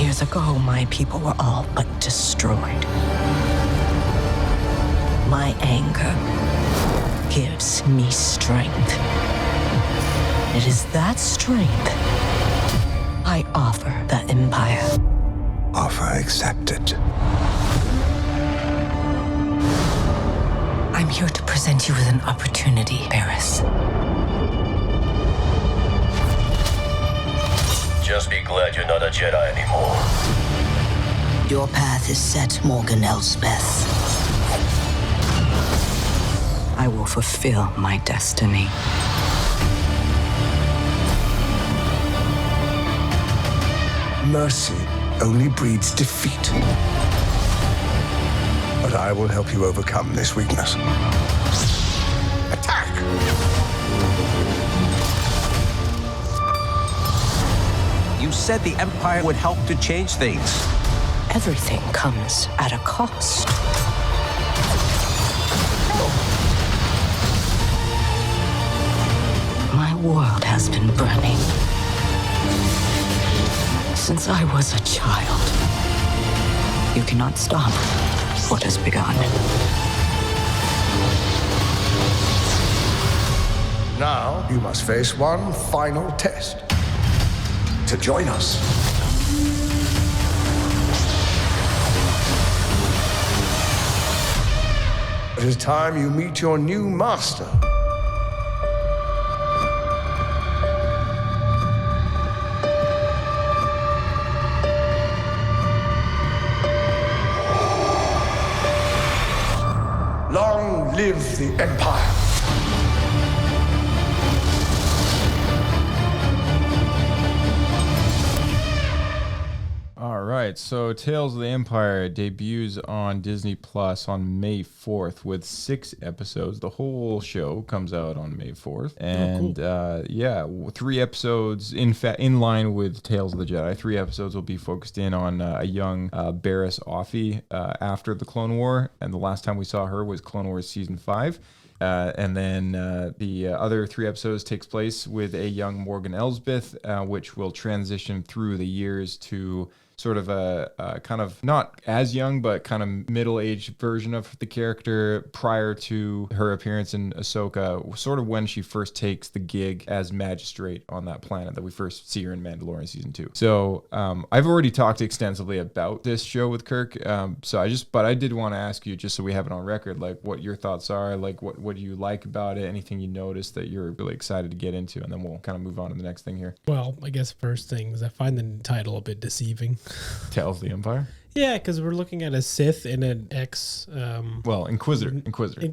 Years ago, my people were all but destroyed. My anger gives me strength. It is that strength I offer the Empire. Offer accepted. I'm here to present you with an opportunity, Barris. Just be glad you're not a Jedi anymore. Your path is set, Morgan Elspeth. I will fulfill my destiny. Mercy only breeds defeat. But I will help you overcome this weakness. Attack! You said the Empire would help to change things. Everything comes at a cost. My world has been burning since I was a child. You cannot stop what has begun. Now you must face one final test. To join us. It is time you meet your new master. Long live the Empire. All right, so Tales of the Empire debuts on Disney Plus on May 4th with 6 episodes. The whole show comes out on May 4th. And cool. 3 episodes in line with Tales of the Jedi. 3 episodes will be focused in on a young Barriss Offee after the Clone War. And the last time we saw her was Clone Wars Season 5. And then the other 3 episodes takes place with a young Morgan Elsbeth, which will transition through the years to sort of a kind of not as young, but kind of middle-aged version of the character prior to her appearance in Ahsoka, sort of when she first takes the gig as magistrate on that planet that we first see her in Mandalorian season 2. So I've already talked extensively about this show with Kirk. But I did want to ask you, just so we have it on record, like what your thoughts are, like what do you like about it, anything you noticed that you're really excited to get into, and then we'll kind of move on to the next thing here. Well, I guess first thing is I find the title a bit deceiving. Tales of the Empire? Yeah, because we're looking at a Sith and an ex... Inquisitor.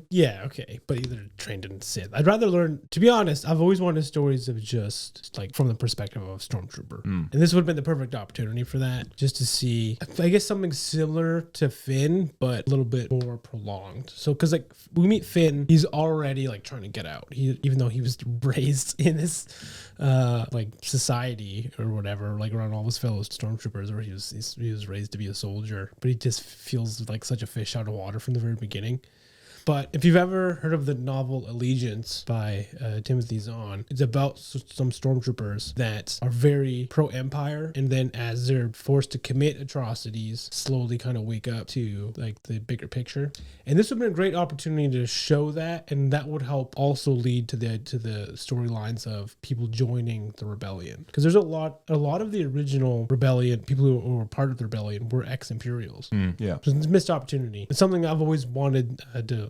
Yeah, okay. But either trained in Sith. I'd rather learn... To be honest, I've always wanted stories of just, like, from the perspective of a stormtrooper. And this would have been the perfect opportunity for that. Just to see, I guess, something similar to Finn, but a little bit more prolonged. So, because, like, we meet Finn, he's already, like, trying to get out. Even though he was raised in this... like society or whatever, like around all his fellow stormtroopers, or he was raised to be a soldier, but he just feels like such a fish out of water from the very beginning. But if you've ever heard of the novel Allegiance by Timothy Zahn, it's about some stormtroopers that are very pro-empire, and then as they're forced to commit atrocities, slowly kind of wake up to like the bigger picture. And this would have been a great opportunity to show that, and that would help also lead to the storylines of people joining the rebellion, because there's a lot of the original rebellion, people who were part of the rebellion, were ex-Imperials. Yeah, so it's a missed opportunity. It's something I've always wanted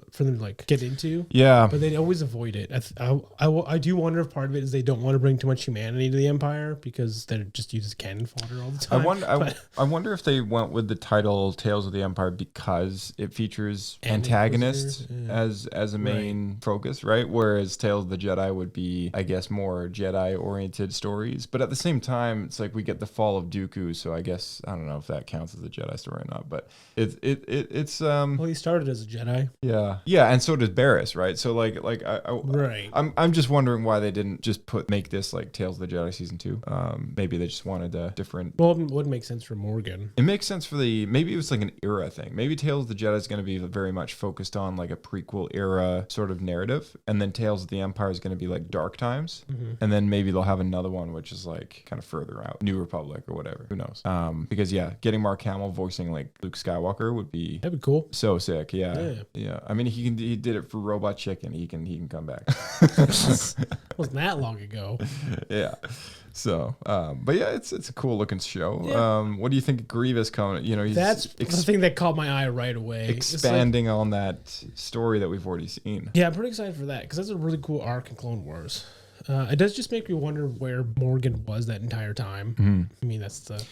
for them to like get into. Yeah, but they always avoid it. I do wonder if part of it is they don't want to bring too much humanity to the Empire because they're just used as cannon fodder all the time. I wonder if they went with the title Tales of the Empire because it features antagonists as a main focus, right? Whereas Tales of the Jedi would be, I guess, more Jedi oriented stories. But at the same time, it's like we get the fall of Dooku, so I guess I don't know if that counts as a Jedi story or not. But it's well, he started as a Jedi. Yeah, and so did Barriss, right? So right. I'm just wondering why they didn't just make this like Tales of the Jedi season 2. Maybe they just wanted a different. Well, it wouldn't make sense for Morgan. It makes sense for maybe it was like an era thing. Maybe Tales of the Jedi is going to be very much focused on like a prequel era sort of narrative, and then Tales of the Empire is going to be like Dark Times, and then maybe they'll have another one which is like kind of further out, New Republic or whatever. Who knows? Because getting Mark Hamill voicing like Luke Skywalker that'd be cool. So sick. Yeah. I mean, he did it for Robot Chicken. He can come back. Wasn't that long ago. Yeah. So, but yeah, it's a cool looking show. Yeah. What do you think of Grievous coming? That's the thing that caught my eye right away. Expanding on that story that we've already seen. Yeah, I'm pretty excited for that because that's a really cool arc in Clone Wars. It does just make me wonder where Morgan was that entire time. I mean, that's the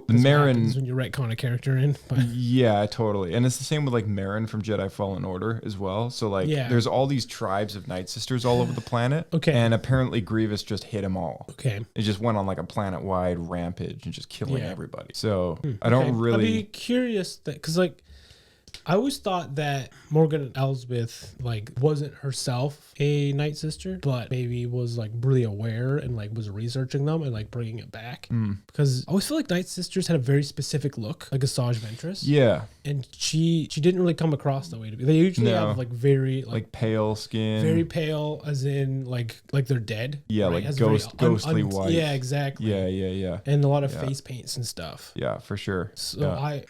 Marin when you retcon a character in. But. Yeah, totally, and it's the same with like Marin from Jedi Fallen Order as well. So like, there's all these tribes of Night Sisters all over the planet. Okay, and apparently Grievous just hit them all. Okay, it just went on like a planet-wide rampage and just killing everybody. So I don't really. I'd be curious because like. I always thought that Morgan Elsbeth like wasn't herself a Night Sister, but maybe was like really aware and like was researching them and like bringing it back. Because I always feel like Night Sisters had a very specific look, like Asajj Ventress. Yeah, and she didn't really come across that way to be. They usually have like very like pale skin, very pale, as in like they're dead. Yeah, right? Like ghostly white. Yeah, exactly. Yeah, and a lot of face paints and stuff. Yeah, for sure. So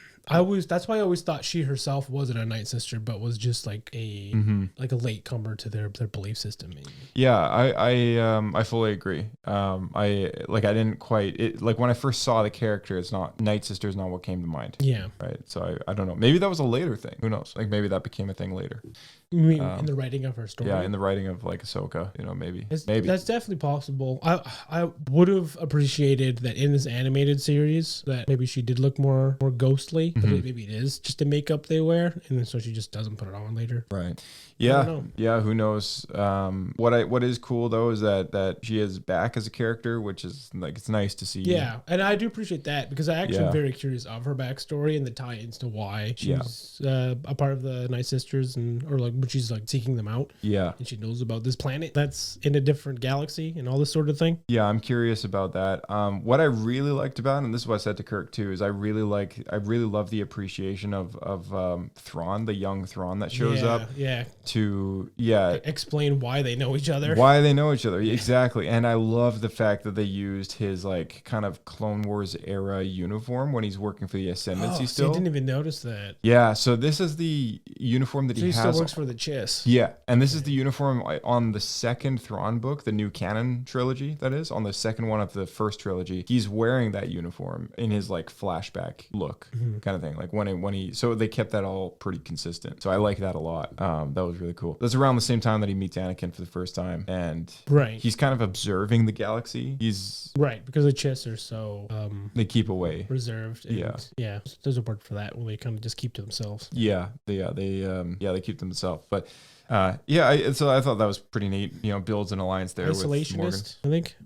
that's why I always thought she herself wasn't a Night Sister, but was just like a like a latecomer to their belief system. Maybe. Yeah, I fully agree. I didn't quite like when I first saw the character. It's not Night Sister is not what came to mind. Yeah. Right. So I don't know. Maybe that was a later thing. Who knows? Like maybe that became a thing later. You mean in the writing of her story? Yeah, in the writing of like Ahsoka. Maybe. Maybe that's definitely possible. I would have appreciated that in this animated series that maybe she did look more ghostly. But maybe it is just the makeup they wear, and then so she just doesn't put it on later. Right. Yeah. Yeah. Who knows? What is cool though is that she is back as a character, which is like it's nice to see. Yeah, and I do appreciate that because I actually am very curious of her backstory and the tie-ins to why she's a part of the Night Sisters or like when she's like seeking them out. Yeah. And she knows about this planet that's in a different galaxy and all this sort of thing. Yeah, I'm curious about that. What I really liked about it, and this is what I said to Kirk too, is I really love love the appreciation of Thrawn, the young Thrawn that shows up. Yeah. To explain why they know each other. Why they know each other, exactly. And I love the fact that they used his like kind of Clone Wars era uniform when he's working for the Ascendancy. Still, I didn't even notice that. Yeah, so this is the uniform that he has. Still works for the Chiss. Yeah, and this is the uniform on the second Thrawn book, the new canon trilogy. That is on the second one of the first trilogy. He's wearing that uniform in his like flashback look, kind of thing. Like when he, so they kept that all pretty consistent. So I like that a lot. That was really cool. That's around the same time that he meets Anakin for the first time, and he's kind of observing the galaxy. He's because the Chiss are so they keep away, reserved. And yeah. There's a word for that when they kind of just keep to themselves. They keep to themselves. But so I thought that was pretty neat. You know, builds an alliance there with Morgan. I think.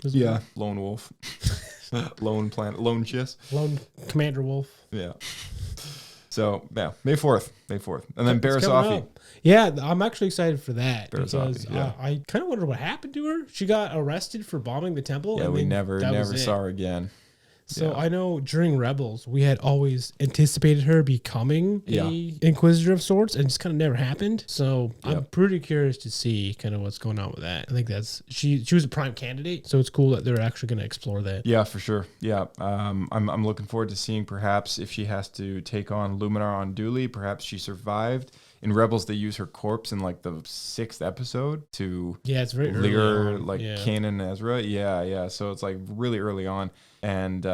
Lone wolf, lone planet, lone Chiss, lone Commander Wolf. Yeah. So yeah, May 4th, and then Barasafi. Yeah, I'm actually excited for that because yeah. I kind of wonder what happened to her. She got arrested for bombing the temple. Yeah, we never saw her again. So I know during Rebels, we had always anticipated her becoming a Inquisitor of sorts, and just kind of never happened. So I'm pretty curious to see kind of what's going on with that. I think that's she was a prime candidate, so it's cool that they're actually going to explore that. Yeah, for sure. Yeah, I'm looking forward to seeing perhaps if she has to take on Luminar unduly. Perhaps she survived. In Rebels, they use her corpse in like the 6th episode to it's very lure like Kanan and Ezra. Yeah. So it's like really early on. And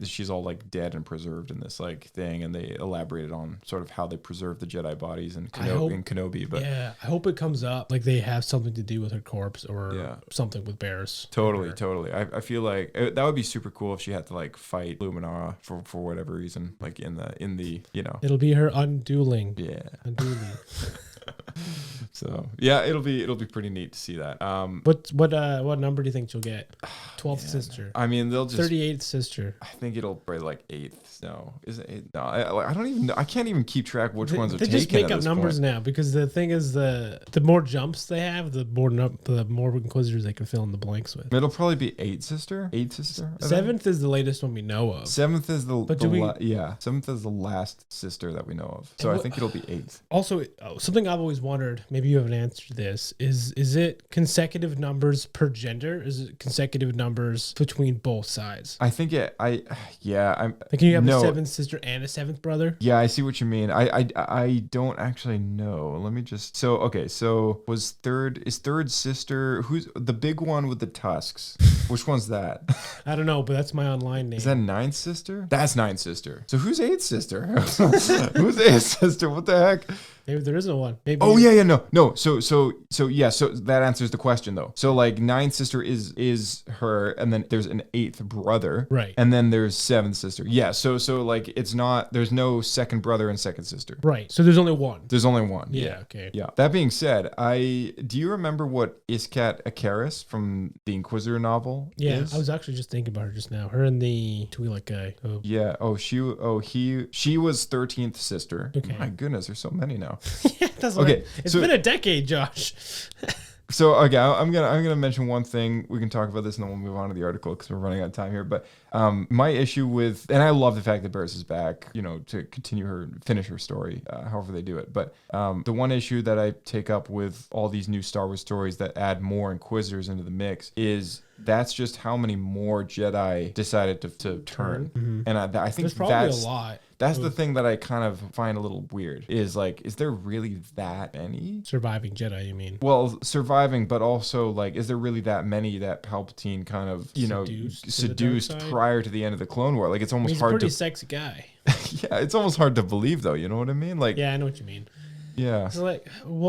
she's all like dead and preserved in this like thing, and they elaborated on sort of how they preserve the Jedi bodies in Kenobi. But I hope it comes up like they have something to do with her corpse or something with Barris. Totally. I feel like that would be super cool if she had to like fight Luminara for whatever reason, like in the it'll be her undueling. Undueling. So yeah, it'll be pretty neat to see that. What number do you think she'll get? 12th sister. I mean, they'll just 38th sister. I think it'll be like 8th. No, is it 8th? No, I don't even know. I can't even keep track which ones are taken. They just make up numbers now because the thing is the more jumps they have, the more Inquisitors they can fill in the blanks with. It'll probably be 8th sister. 8th sister. 7th is the latest one we know of. 7th is 7th is the last sister that we know of. So I think it'll be 8th. Also, something I've always wondered, maybe you have an answer to this, is it consecutive numbers per gender? Is it consecutive numbers between both sides? I think can you have a 7th sister and a 7th brother? Yeah, I see what you mean. I don't actually know. Let me just so is third sister, who's the big one with the tusks? Which one's that? I don't know, but that's my online name. Is that 9th sister? That's 9th sister. So who's 8th sister? Who's 8th sister? What the heck? Maybe there isn't one. Maybe. Oh yeah, no. So that answers the question though. So like 9th sister is her, and then there's an 8th brother, right? And then there's 7th sister. Yeah. So like it's not. There's no second brother and second sister. Right. So there's only one. There's only one. Yeah. Okay. Yeah. That being said, do you remember what Iskat Akaris from the Inquisitor novel is? I was actually just thinking about her just now. Her and the Twi'lek guy. Oh. Yeah. She was 13th sister. Okay. My goodness, there's so many now. It's been a decade, Josh. So okay, I'm gonna mention one thing. We can talk about this and then we'll move on to the article because we're running out of time here. But my issue with, and I love the fact that Barris is back, to finish her story, however they do it. But the one issue that I take up with all these new Star Wars stories that add more Inquisitors into the mix is that's just how many more Jedi decided to turn. Mm-hmm. And I think there's probably a lot. That's the thing that I kind of find a little weird is like, is there really that many? Surviving Jedi, you mean? Well, surviving, but also like, is there really that many that Palpatine kind of, seduced prior to the end of the Clone War? Like, it's almost hard to... He's a pretty sexy guy. Yeah, it's almost hard to believe though, you know what I mean? Like, yeah, I know what you mean. Yeah. So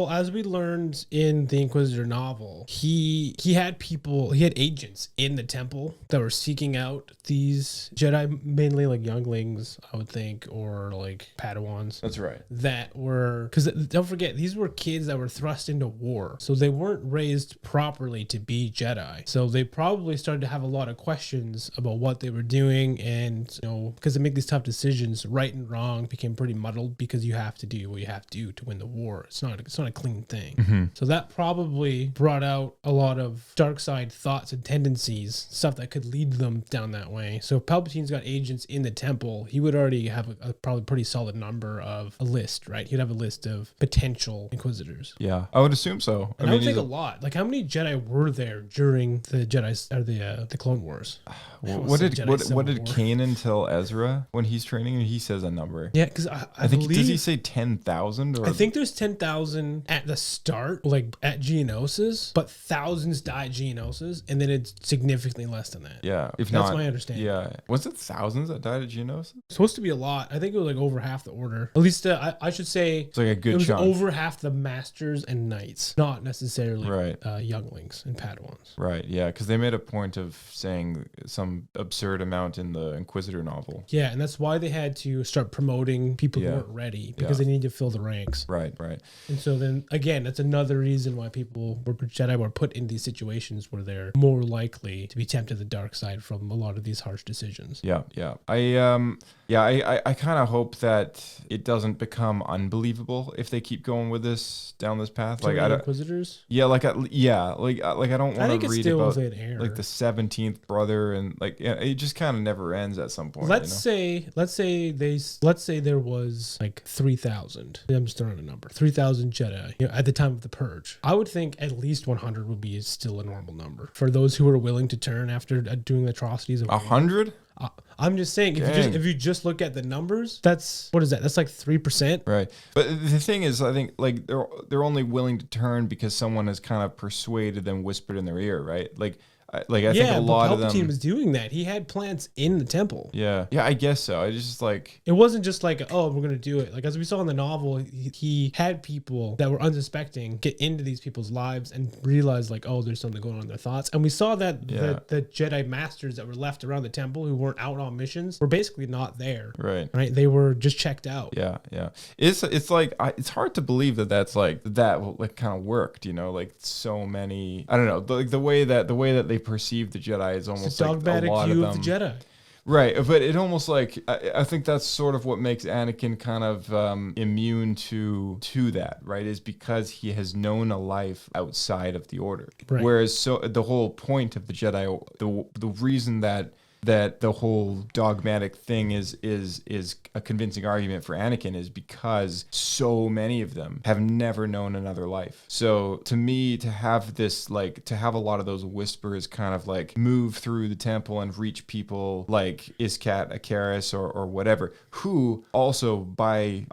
as we learned in the Inquisitor novel, he had agents in the temple that were seeking out these Jedi, mainly like younglings, I would think, or like Padawans. That's right. That were, because don't forget, these were kids that were thrust into war. So they weren't raised properly to be Jedi. So they probably started to have a lot of questions about what they were doing. And, because they make these tough decisions, right and wrong became pretty muddled because you have to do what you have to do to win the war. It's not a clean thing. So that probably brought out a lot of dark side thoughts and tendencies, stuff that could lead them down that way. So if Palpatine's got agents in the temple, he would already have a probably pretty solid number of a list, right? He'd have a list of potential Inquisitors. Yeah, I would assume so. And I would think a lot. Like, how many Jedi were there during the Jedi or the Clone Wars? What did Kanan tell Ezra when he's training? And he says a number. Yeah, because I think believe, does he say 10,000? I think there's 10,000 at the start, like at Geonosis, but thousands die at Geonosis, and then it's significantly less than that. Yeah, if that's not, my understanding. Yeah, was it thousands that died at Geonosis? It's supposed to be a lot. I think it was like over half the order. At least I should say it's like a good it was chunk. over half the masters and knights, not necessarily right. Younglings and Padawans. Right. Yeah, because they made a point of saying some absurd amount in the Inquisitor novel. Yeah, and that's why they had to start promoting people who weren't ready, because they need to fill the ranks. Right. Right. And so then again, that's another reason why Jedi were put in these situations where they're more likely to be tempted to the dark side from a lot of these harsh decisions. Yeah. Yeah. I kind of hope that it doesn't become unbelievable if they keep going with this down this path. Like Inquisitors. Yeah. Like I don't want to read about like the 17th brother and like it just kind of never ends at some point. Let's say there was like 3,000. I'm just throwing a number. 3,000 Jedi at the time of the Purge. I would think at least 100 would be still a normal number for those who are willing to turn after doing the atrocities of 100. I'm just saying, if you just look at the numbers, that's That's like 3%. Right. But the thing is, I think like they're only willing to turn because someone has kind of persuaded them, whispered in their ear, right? I think a lot of them. Palpatine was doing that. He had plants in the temple. Yeah, I guess so. I just like it wasn't just like, oh, we're gonna do it. Like as we saw in the novel, he had people that were unsuspecting get into these people's lives and realize like, oh, there's something going on in their thoughts. And we saw that the Jedi masters that were left around the temple who weren't out on missions were basically not there. Right. They were just checked out. Yeah. It's like it's hard to believe that like kind of worked. You know, like so many. I don't know. Like the way that they perceive the Jedi is almost like a lot of them. The Jedi. Right, but it almost like I think that's sort of what makes Anakin kind of immune to that, right? Is because he has known a life outside of the Order. Right. Whereas so the whole point of the Jedi, the reason that the whole dogmatic thing is a convincing argument for Anakin is because so many of them have never known another life. So to me, to have a lot of those whispers kind of like move through the temple and reach people like Iskat Akaris or whatever, who also I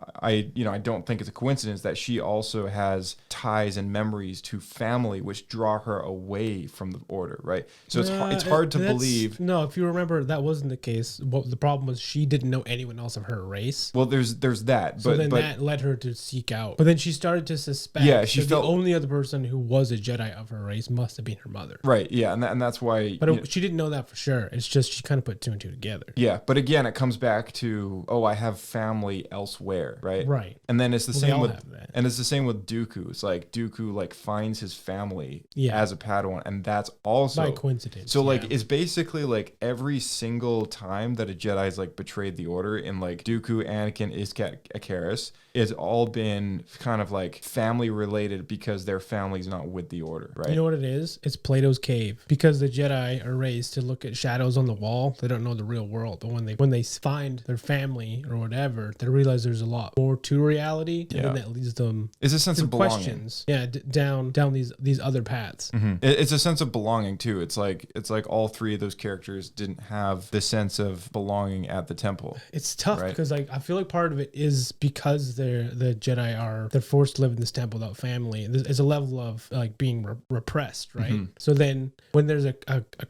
don't think it's a coincidence that she also has ties and memories to family which draw her away from the Order, right? So it's hard to believe. No, if you remember, that wasn't the case. What the problem was, she didn't know anyone else of her race. Well, there's that. So then that led her to seek out. But then she started to suspect. Yeah, she felt the only other person who was a Jedi of her race must have been her mother. Right. Yeah, and that's why. But she didn't know that for sure. It's just she kind of put two and two together. Yeah, but again, it comes back to I have family elsewhere, right? Right. And then it's the same with Dooku. It's like Dooku like finds his family as a Padawan, and that's also by coincidence. So like it's basically like every single time that a Jedi's like betrayed the Order in like Dooku, Anakin, Iskat Akaris, it's all been kind of like family related because their family's not with the Order, right? You know what it is? It's Plato's cave, because the Jedi are raised to look at shadows on the wall. They don't know the real world, but when they find their family or whatever, they realize there's a lot more to reality, and then that leads them. It's a sense of belonging. Questions, down these other paths. Mm-hmm. It's a sense of belonging too. It's like all three of those characters didn't have the sense of belonging at the temple. It's tough because like I feel like part of it is because the Jedi they're forced to live in this temple without family. There's a level of like being repressed, right? Mm-hmm. So then when there's a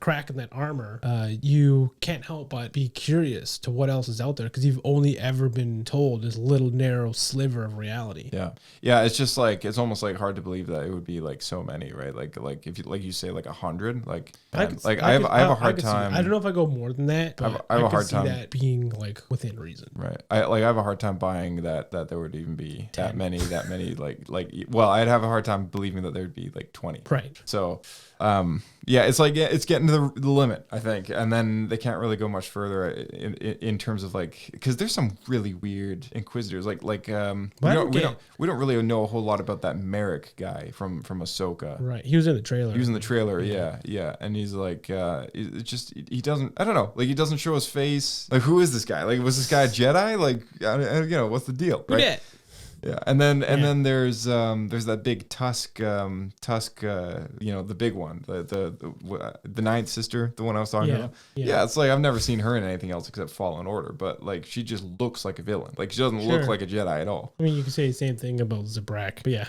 crack in that armor, you can't help but be curious to what else is out there, because you've only ever been told this little narrow sliver of reality. Yeah. It's just like it's almost like hard to believe that it would be like so many, right? Like if you like you say like 100, like I have a hard time. I don't know if I go more than that. But I have a hard time see that being like within reason. Right. I have a hard time buying that there would even be 10. that many well, I'd have a hard time believing that there would be like 20. Right. So it's like it's getting to the limit, I think, and then they can't really go much further in terms of like, because there's some really weird Inquisitors we don't don't really know a whole lot about that Merrick guy from Ahsoka. Right. He was in the trailer. He was in the trailer, yeah. And he's like, he doesn't, I don't know, like he doesn't show his face. Like, who is this guy? Like, was this guy a Jedi? Like, what's the deal? Right? Yeah. Yeah, and then there's that big Tusk, the big one, the ninth sister, the one I was talking about. Yeah, it's like I've never seen her in anything else except Fallen Order, but like she just looks like a villain. Like she doesn't look like a Jedi at all. I mean, you could say the same thing about Zabrak, but yeah.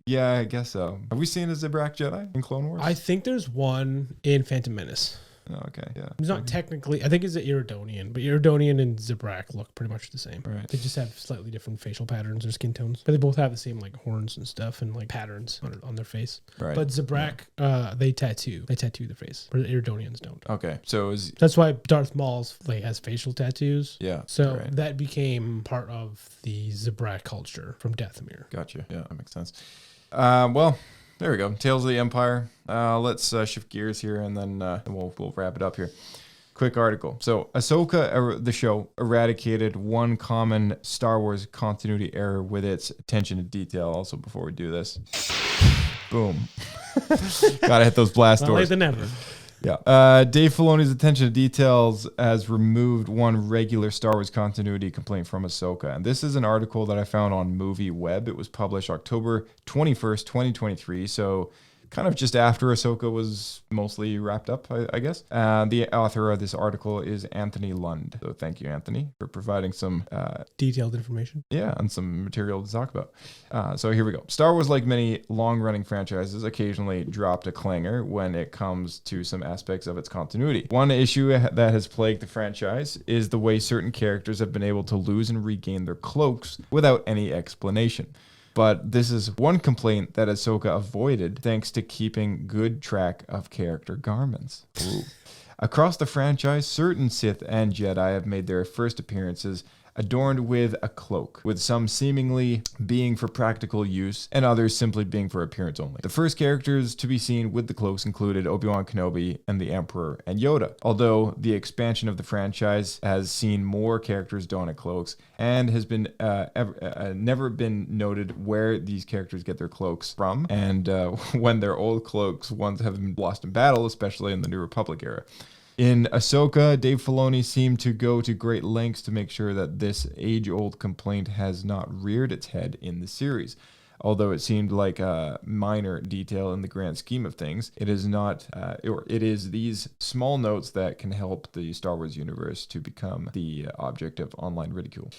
Yeah, I guess so. Have we seen a Zabrak Jedi in Clone Wars? I think there's one in Phantom Menace. Oh, okay, yeah. He's not technically, I think he's an Iridonian, but Iridonian and Zabrak look pretty much the same. Right. They just have slightly different facial patterns or skin tones, but they both have the same like horns and stuff and like patterns on their face. Right. But Zabrak, they tattoo their face, but the Iridonians don't. Okay, so that's why Darth Maul's like has facial tattoos. Yeah. So that became part of the Zabrak culture from Dathomir. Gotcha. Yeah, that makes sense. Well. There we go. Tales of the Empire. Let's shift gears here, and then we'll wrap it up here. Quick article. So Ahsoka, the show, eradicated one common Star Wars continuity error with its attention to detail. Also, before we do this, boom. Gotta hit those blast doors. Later than ever. Yeah. Dave Filoni's attention to details has removed one regular Star Wars continuity complaint from Ahsoka. And this is an article that I found on Movie Web. It was published October 21st, 2023. So kind of just after Ahsoka was mostly wrapped up, I guess. The author of this article is Anthony Lund. So thank you, Anthony, for providing some detailed information. Yeah, and some material to talk about. So here we go. Star Wars, like many long-running franchises, occasionally dropped a clanger when it comes to some aspects of its continuity. One issue that has plagued the franchise is the way certain characters have been able to lose and regain their cloaks without any explanation. But this is one complaint that Ahsoka avoided thanks to keeping good track of character garments. Ooh. Across the franchise, certain Sith and Jedi have made their first appearances adorned with a cloak, with some seemingly being for practical use and others simply being for appearance only. The first characters to be seen with the cloaks included Obi-Wan Kenobi and the Emperor and Yoda, although the expansion of the franchise has seen more characters donning cloaks and has been never been noted where these characters get their cloaks from and when their old cloaks once have been lost in battle, especially in the New Republic era. In Ahsoka, Dave Filoni seemed to go to great lengths to make sure that this age-old complaint has not reared its head in the series. Although it seemed like a minor detail in the grand scheme of things, it is not, or it is these small notes that can help the Star Wars universe to become the object of online ridicule.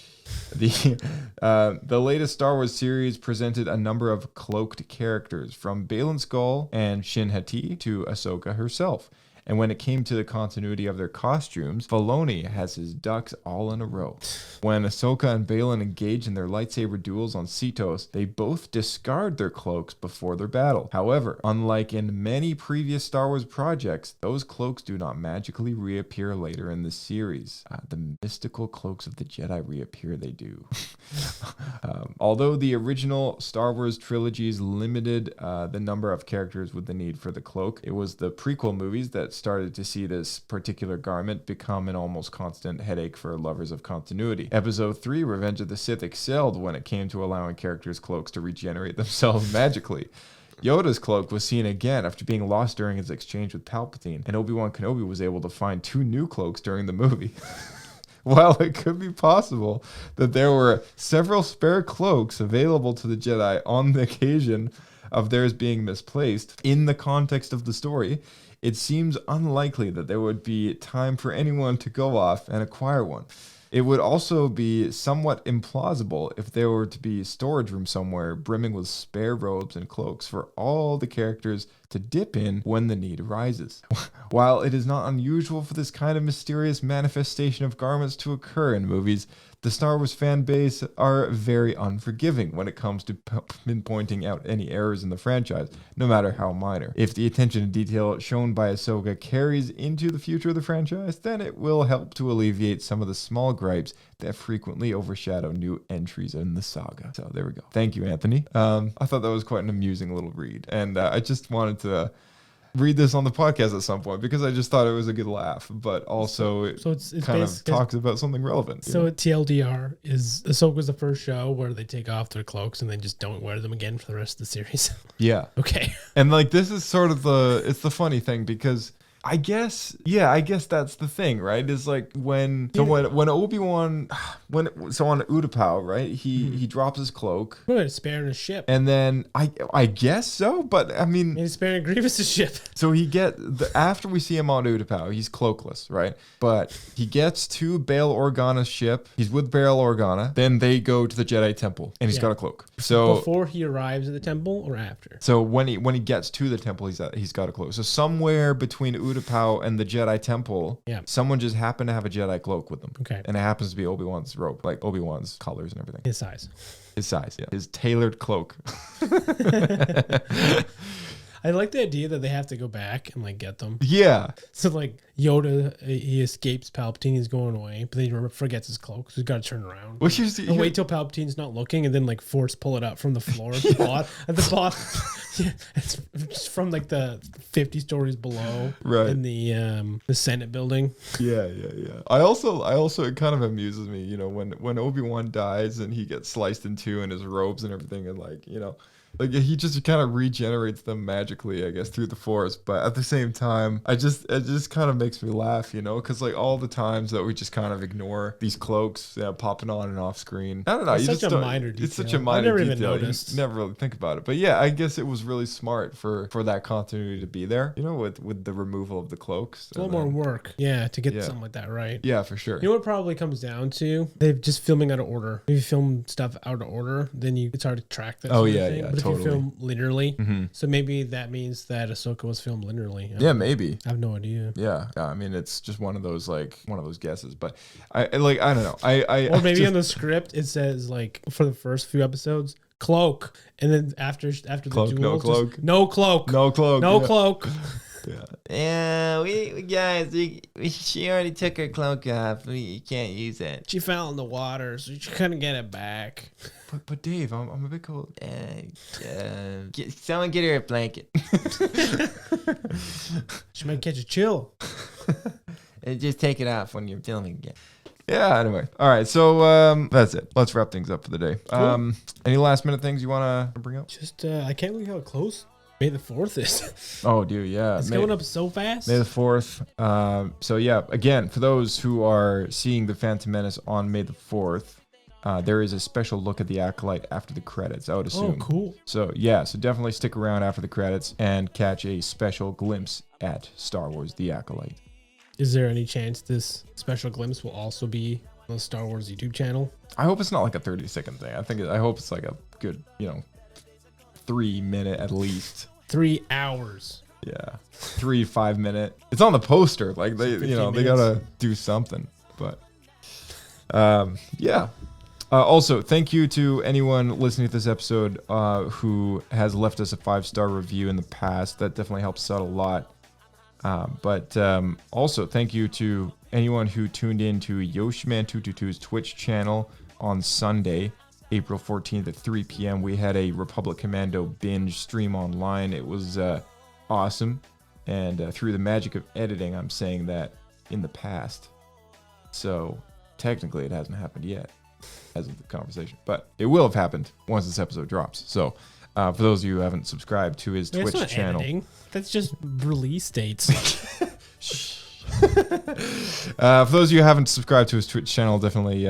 The latest Star Wars series presented a number of cloaked characters, from Baylan Skoll and Shin Hati to Ahsoka herself. And when it came to the continuity of their costumes, Filoni has his ducks all in a row. When Ahsoka and Baylan engage in their lightsaber duels on Seatos, they both discard their cloaks before their battle. However, unlike in many previous Star Wars projects, those cloaks do not magically reappear later in the series. The mystical cloaks of the Jedi reappear, they do. Although the original Star Wars trilogies limited the number of characters with the need for the cloak, it was the prequel movies that started to see this particular garment become an almost constant headache for lovers of continuity. Episode 3, Revenge of the Sith, excelled when it came to allowing characters' cloaks to regenerate themselves magically. Yoda's cloak was seen again after being lost during his exchange with Palpatine, and Obi-Wan Kenobi was able to find 2 new cloaks during the movie. While it could be possible that there were several spare cloaks available to the Jedi on the occasion of theirs being misplaced, in the context of the story, it seems unlikely that there would be time for anyone to go off and acquire one. It would also be somewhat implausible if there were to be a storage room somewhere brimming with spare robes and cloaks for all the characters to dip in when the need arises. While it is not unusual for this kind of mysterious manifestation of garments to occur in movies, the Star Wars fan base are very unforgiving when it comes to pinpointing out any errors in the franchise, no matter how minor. If the attention to detail shown by Ahsoka carries into the future of the franchise, then it will help to alleviate some of the small gripes that frequently overshadow new entries in the saga. So there we go. Thank you, Anthony. I thought that was quite an amusing little read, and I just wanted to read this on the podcast at some point because I just thought it was a good laugh, but also it's kind of talks about something relevant. So TLDR is Ahsoka's the first show where they take off their cloaks and then just don't wear them again for the rest of the series. Yeah. Okay. And like this is sort of the funny thing because I guess that's the thing, right? Is like when Obi-Wan on Utapau, right? He drops his cloak. What, sparing his ship. And then I guess so, but I mean he's sparing Grievous's ship. So after we see him on Utapau, he's cloakless, right? But he gets to Bail Organa's ship. He's with Bail Organa. Then they go to the Jedi Temple, and he's got a cloak. So before he arrives at the temple or after? So when he gets to the temple, he's got a cloak. So somewhere between Utapau and the Jedi Temple, someone just happened to have a Jedi cloak with them. Okay. And it happens to be Obi-Wan's robe, like Obi-Wan's colors and everything. His size, yeah. His tailored cloak. I like the idea that they have to go back and like get them. Yeah. So like Yoda, he escapes Palpatine, he's going away, but then he forgets his cloak, so he's got to turn around. And wait till Palpatine's not looking, and then like force pull it up from the floor at the bottom. Yeah, it's just from like the 50 stories below, right, in the Senate building. Yeah. I also it kind of amuses me, you know, when Obi-Wan dies and he gets sliced in two and his robes and everything, and like, you know, like he just kind of regenerates them magically, I guess, through the Force. But at the same time, it just kind of makes me laugh, you know, because like all the times that we just kind of ignore these cloaks popping on and off screen. I don't know. It's such a minor detail. It's such a minor detail. I never even noticed. You never really think about it. But yeah, I guess it was really smart for that continuity to be there, you know, with the removal of the cloaks. It's a little more work, to get something like that right. Yeah, for sure. You know what it probably comes down to? They're just filming out of order. If you film stuff out of order, then it's hard to track that. Oh yeah, yeah. But if you film linearly, so maybe that means that Ahsoka was filmed linearly. Maybe. I have no idea. Yeah, I mean, it's just one of those guesses, but I don't know. Or maybe in the script it says like for the first few episodes, cloak, and then after cloak, the duel, no cloak, no cloak, no cloak, no cloak. Yeah, we guys, she already took her cloak off. You can't use it. She fell in the water, so she couldn't get it back. But Dave, I'm a bit cold. Someone get her a blanket. She might catch a chill. And just take it off when you're filming again. Yeah, anyway. All right, so that's it. Let's wrap things up for the day. Cool. Any last minute things you want to bring up? Just, I can't believe how close May the 4th is. Oh, dude, yeah. It's going up so fast. May the 4th. So, yeah, again, for those who are seeing The Phantom Menace on May the 4th, there is a special look at the Acolyte after the credits, I would assume. Oh, cool. So, yeah, so definitely stick around after the credits and catch a special glimpse at Star Wars The Acolyte. Is there any chance this special glimpse will also be on the Star Wars YouTube channel? I hope it's not like a 30-second thing. I hope it's like a good, 3 minute at least. 3 hours. Yeah, 3 5 minute. It's on the poster. Like they gotta do something. But yeah. Also, thank you to anyone listening to this episode who has left us a 5-star review in the past. That definitely helps out a lot. But also, thank you to anyone who tuned in to Yoshiman222's Twitch channel on Sunday, April 14th at 3 p.m. We had a Republic Commando binge stream online. It was awesome. And through the magic of editing, I'm saying that in the past. So technically, it hasn't happened yet as of the conversation. But it will have happened once this episode drops. So for those of you who haven't subscribed to his Twitch channel. Editing. That's just release dates. For those of you who haven't subscribed to his Twitch channel, definitely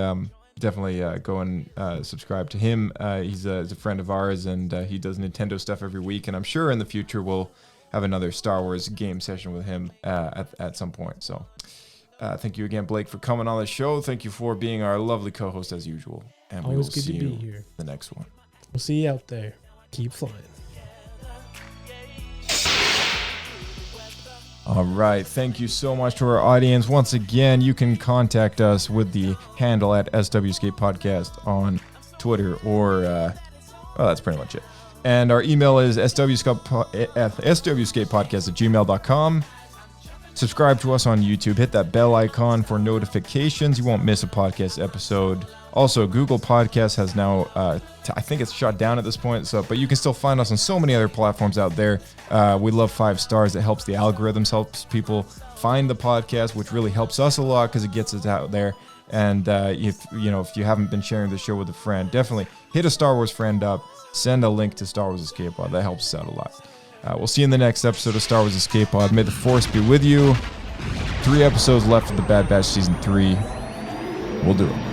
go and subscribe to him. He's a friend of ours, and he does Nintendo stuff every week. And I'm sure in the future we'll have another Star Wars game session with him at some point. So thank you again, Blake, for coming on the show. Thank you for being our lovely co-host as usual. And we will see you in the next one. We'll see you out there. Keep flying. All right. Thank you so much to our audience. Once again, you can contact us with the handle at SWScape Podcast on Twitter or, well, that's pretty much it. And our email is swscapepodcast@gmail.com. Subscribe to us on YouTube. Hit that bell icon for notifications. You won't miss a podcast episode. Also, Google Podcasts has now, I think it's shut down at this point, but you can still find us on so many other platforms out there. We love 5 stars. It helps the algorithms, helps people find the podcast, which really helps us a lot because it gets us out there. And if you haven't been sharing the show with a friend, definitely hit a Star Wars friend up. Send a link to Star Wars Escape Pod. That helps us out a lot. We'll see you in the next episode of Star Wars Escape Pod. May the Force be with you. 3 episodes left of the Bad Batch Season 3. We'll do it.